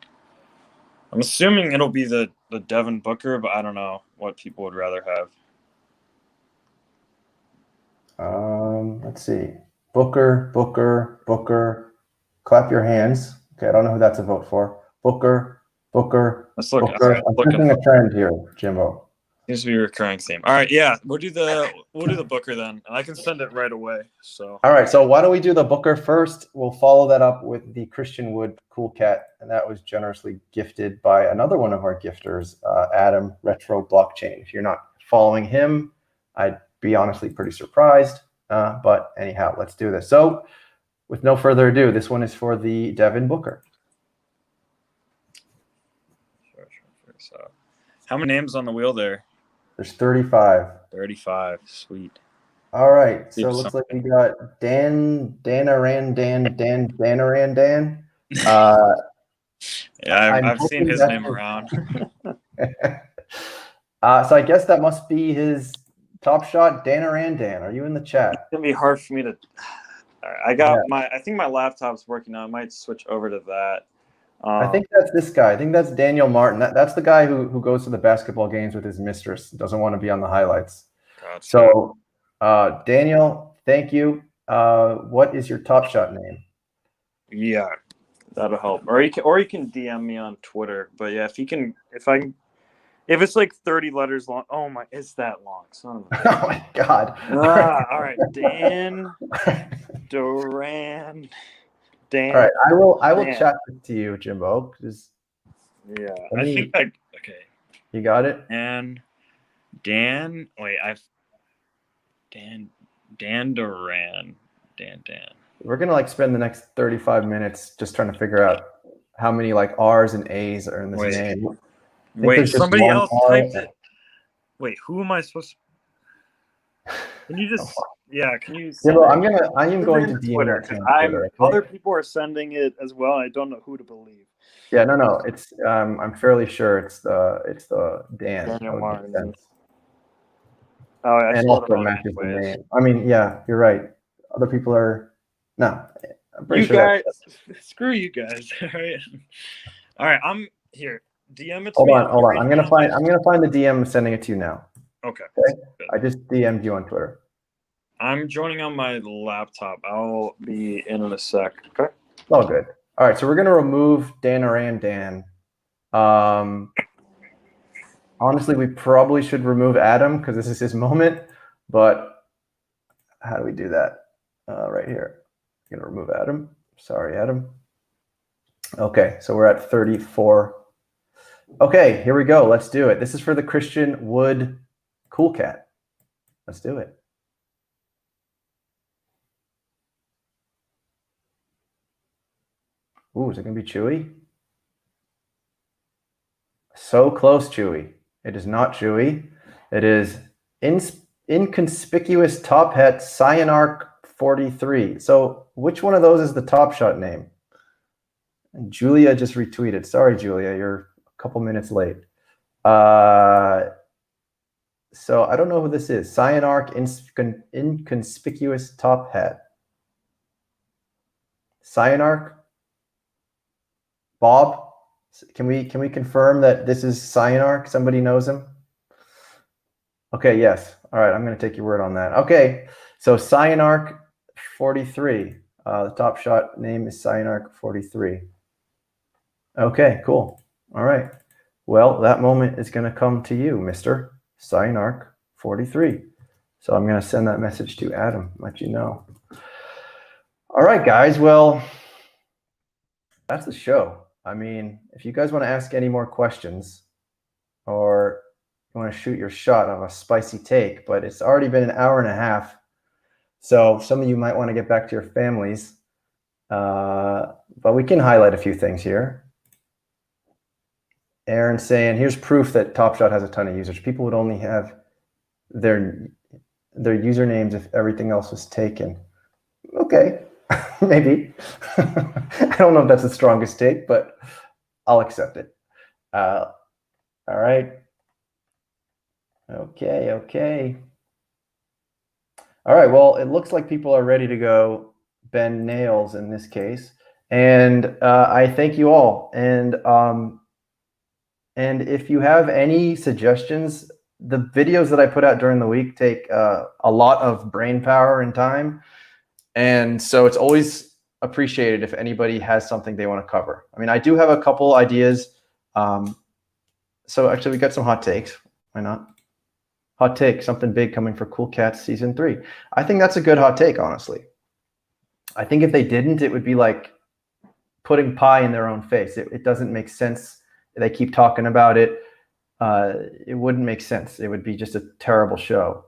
I'm assuming it'll be the Devin Booker, but I don't know what people would rather have. Let's see. Booker. Clap your hands. Okay, I don't know who that's a vote for. Booker. Let's look. Booker. I'm looking a trend here, Jimbo. Seems to be a recurring theme. All right, yeah, we'll do the Booker then, and I can send it right away. So. All right, so why don't we do the Booker first? We'll follow that up with the Christian Wood Cool Cat, and that was generously gifted by another one of our gifters, Adam Retro Blockchain. If you're not following him, I'd be honestly pretty surprised. But anyhow, let's do this. So, with no further ado, this one is for the Devin Booker. Sure. So, how many names on the wheel there? There's 35. 35. Sweet. All right. So it looks like we got Danaran Dan. I've seen his name around. So I guess that must be his Top Shot, Danaran Dan. Are you in the chat? It's gonna be hard for me to. I got I think my laptop's working now. I might switch over to that. I think that's this guy. I think that's Daniel Martin. That's the guy who goes to the basketball games with his mistress. Doesn't want to be on the highlights. Gotcha. So, Daniel, thank you. What is your Top Shot name? Yeah, that'll help. Or you can DM me on Twitter. But yeah, if If it's like 30 letters long, oh my, it's that long. Son of a Oh my God. all right. Dan Duran. Dan. All right, I will Dan. chat this to you, Jimbo. Yeah, Let me- okay. You got it? Dan. Wait, Dan Duran. Dan. We're gonna like spend the next 35 minutes just trying to figure out how many like R's and A's are in this Wait. name. I think Wait, there's just somebody one else R. typed it. Wait, who am I supposed to? Can you just? Yeah, can you? Jimbo, I am send going it to to DM Twitter that to you because on Twitter. Okay? other people are sending it as well. I don't know who to believe. Yeah, no. It's I'm fairly sure it's the Dan. Daniel That would make Martin. sense. Oh, I And spelled also it wrong matches the anyways. name. I mean, yeah, you're right. Other people are no. I'm pretty You sure guys, that, screw you guys. All right. I'm here. DM it to hold me. on. I'm gonna find the DM. I'm sending it to you now. Okay. Okay. Good. I just DM'd you on Twitter. I'm joining on my laptop. I'll be in a sec. Okay. All good. All right, so we're gonna remove Dan Aran Dan. Honestly, we probably should remove Adam because this is his moment. But how do we do that? Right here. I'm gonna remove Adam. Sorry, Adam. Okay, so we're at 34. Okay, here we go. Let's do it. This is for the Christian Wood Cool Cat. Let's do it. Ooh, is it going to be Chewy? So close, Chewy. It is not Chewy. It is Inconspicuous Top Het Cyanarch 43. So which one of those is the Top Shot name? And Julia just retweeted. Sorry, Julia, you're a couple minutes late. So I don't know who this is. Cyanarch Inconspicuous Top Hat. Cyanarch? Bob, can we confirm that this is Cyanarch? Somebody knows him? Okay, yes. All right, I'm going to take your word on that. Okay, so Cyanarch 43. The Top Shot name is Cyanarch 43. Okay, cool. All right. Well, that moment is going to come to you, Mr. Cyanarch 43. So I'm going to send that message to Adam, let you know. All right, guys. Well, that's the show. I mean, if you guys want to ask any more questions or you want to shoot your shot of a spicy take, but it's already been an hour and a half. So some of you might want to get back to your families. But we can highlight a few things here. Aaron saying, here's proof that Top Shot has a ton of users. People would only have their usernames if everything else was taken. Okay. Maybe. I don't know if that's the strongest take, but I'll accept it. All right. Okay. All right. Well, it looks like people are ready to go bend nails in this case. And I thank you all. And if you have any suggestions, the videos that I put out during the week take a lot of brain power and time. And so it's always appreciated if anybody has something they want to cover. I mean, I do have a couple ideas. So actually we got some hot takes. Why not? Hot take, something big coming for Cool Cats season 3. I think that's a good hot take, honestly. I think if they didn't, it would be like putting pie in their own face. It doesn't make sense. They keep talking about it. It wouldn't make sense. It would be just a terrible show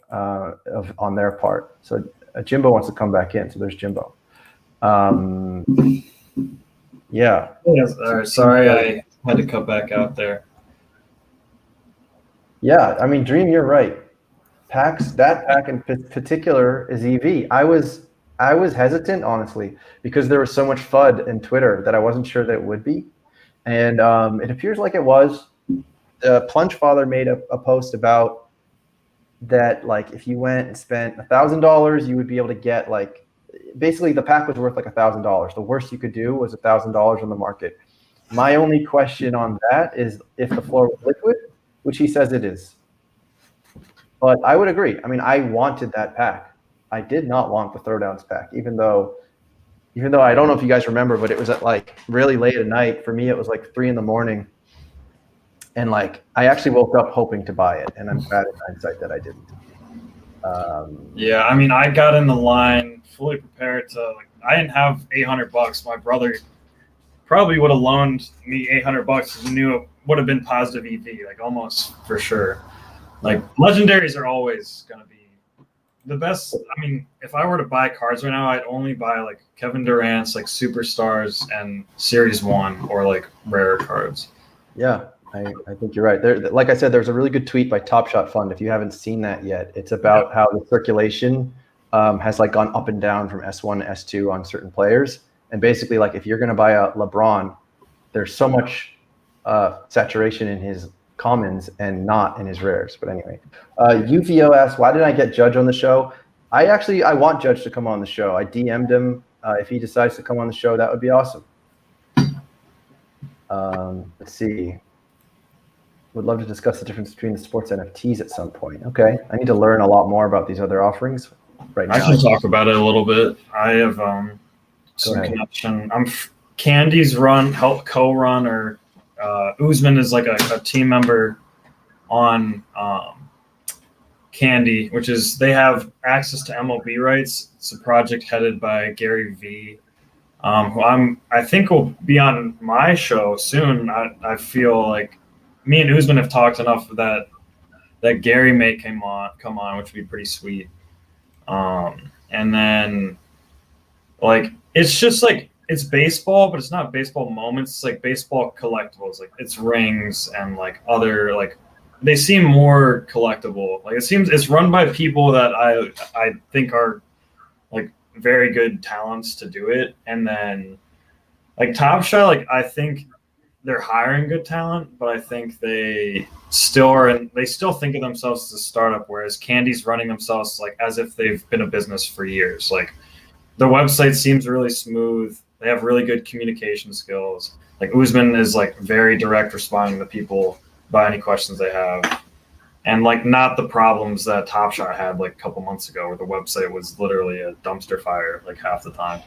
on their part. So Jimbo wants to come back in. So there's Jimbo. Yeah. Yes, sorry, I had to cut back out there. Yeah, I mean, Dream, you're right. That pack in particular is EV. I was hesitant, honestly, because there was so much FUD in Twitter that I wasn't sure that it would be. And it appears like it was. Plunge Father made a post about that, like, if you went and spent $1,000, you would be able to get, like, basically the pack was worth like $1,000. The worst you could do was $1,000 on the market. My only question on that is if the floor was liquid, which he says it is. But I would agree. I mean, I wanted that pack. I did not want the Throwdowns pack, even though I don't know if you guys remember, but it was at like really late at night. For me, it was like 3 a.m. And like, I actually woke up hoping to buy it, and I'm glad in hindsight that I didn't. Yeah, I mean, I got in the line fully prepared to like. I didn't have $800. My brother probably would have loaned me $800 because he knew it would have been positive EV, like almost for sure. Like legendaries are always gonna be the best. I mean, if I were to buy cards right now, I'd only buy like Kevin Durant's like superstars and Series 1 or like rare cards. Yeah, I think you're right. There, like I said, there's a really good tweet by Top Shot Fund. If you haven't seen that yet, it's about how the circulation has like gone up and down from S1 to S2 on certain players. And basically, like if you're going to buy a LeBron, there's so much saturation in his commons and not in his rares. But anyway, UVO asks, why didn't I get Judge on the show? I want Judge to come on the show. I DM'd him. If he decides to come on the show, that would be awesome. Let's see. Would love to discuss the difference between the sports NFTs at some point. Okay, I need to learn a lot more about these other offerings right now. I can talk about it a little bit. I have some connection. Candy's help co-run, or Usman is like a team member on Candy, which is they have access to MLB rights. It's a project headed by Gary V, who I think will be on my show soon. I feel like me and Usman have talked enough that Gary may come on, which would be pretty sweet. And then like it's just like it's baseball, but it's not baseball moments. It's like baseball collectibles. Like it's rings and like other like they seem more collectible. Like it's run by people that I think are like very good talents to do it. And then like Top Shot, like I think they're hiring good talent, but I think they still are, and they still think of themselves as a startup, whereas Candy's running themselves like as if they've been a business for years. Like the website seems really smooth. They have really good communication skills. Like Usman is like very direct, responding to people about any questions they have, and like not the problems that Top Shot had like a couple months ago, where the website was literally a dumpster fire like half the time.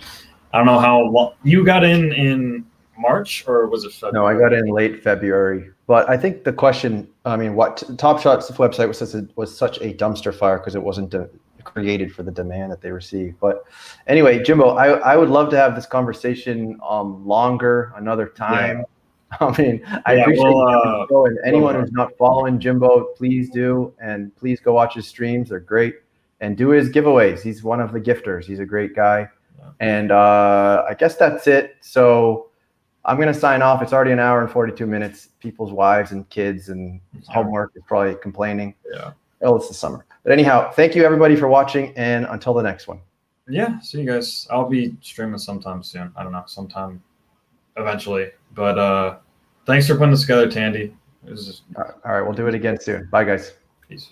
I don't know how long you got in March, or was it February? No, I got in late February. But I think the question, I mean, what Top Shot's website was such a dumpster fire because it wasn't created for the demand that they received. But anyway, Jimbo, I would love to have this conversation longer another time. Yeah. I mean, I appreciate Jimbo, and anyone who's not following Jimbo, please do, and please go watch his streams. They're great. And do his giveaways. He's one of the gifters. He's a great guy. And I guess that's it. So I'm going to sign off. It's already an hour and 42 minutes. People's wives and kids and homework is probably complaining. Yeah. Oh, it's the summer. But anyhow, thank you everybody for watching, and until the next one. Yeah, see you guys. I'll be streaming sometime soon. I don't know, sometime eventually. But thanks for putting this together, Tandy. It was just... All right, we'll do it again soon. Bye, guys. Peace.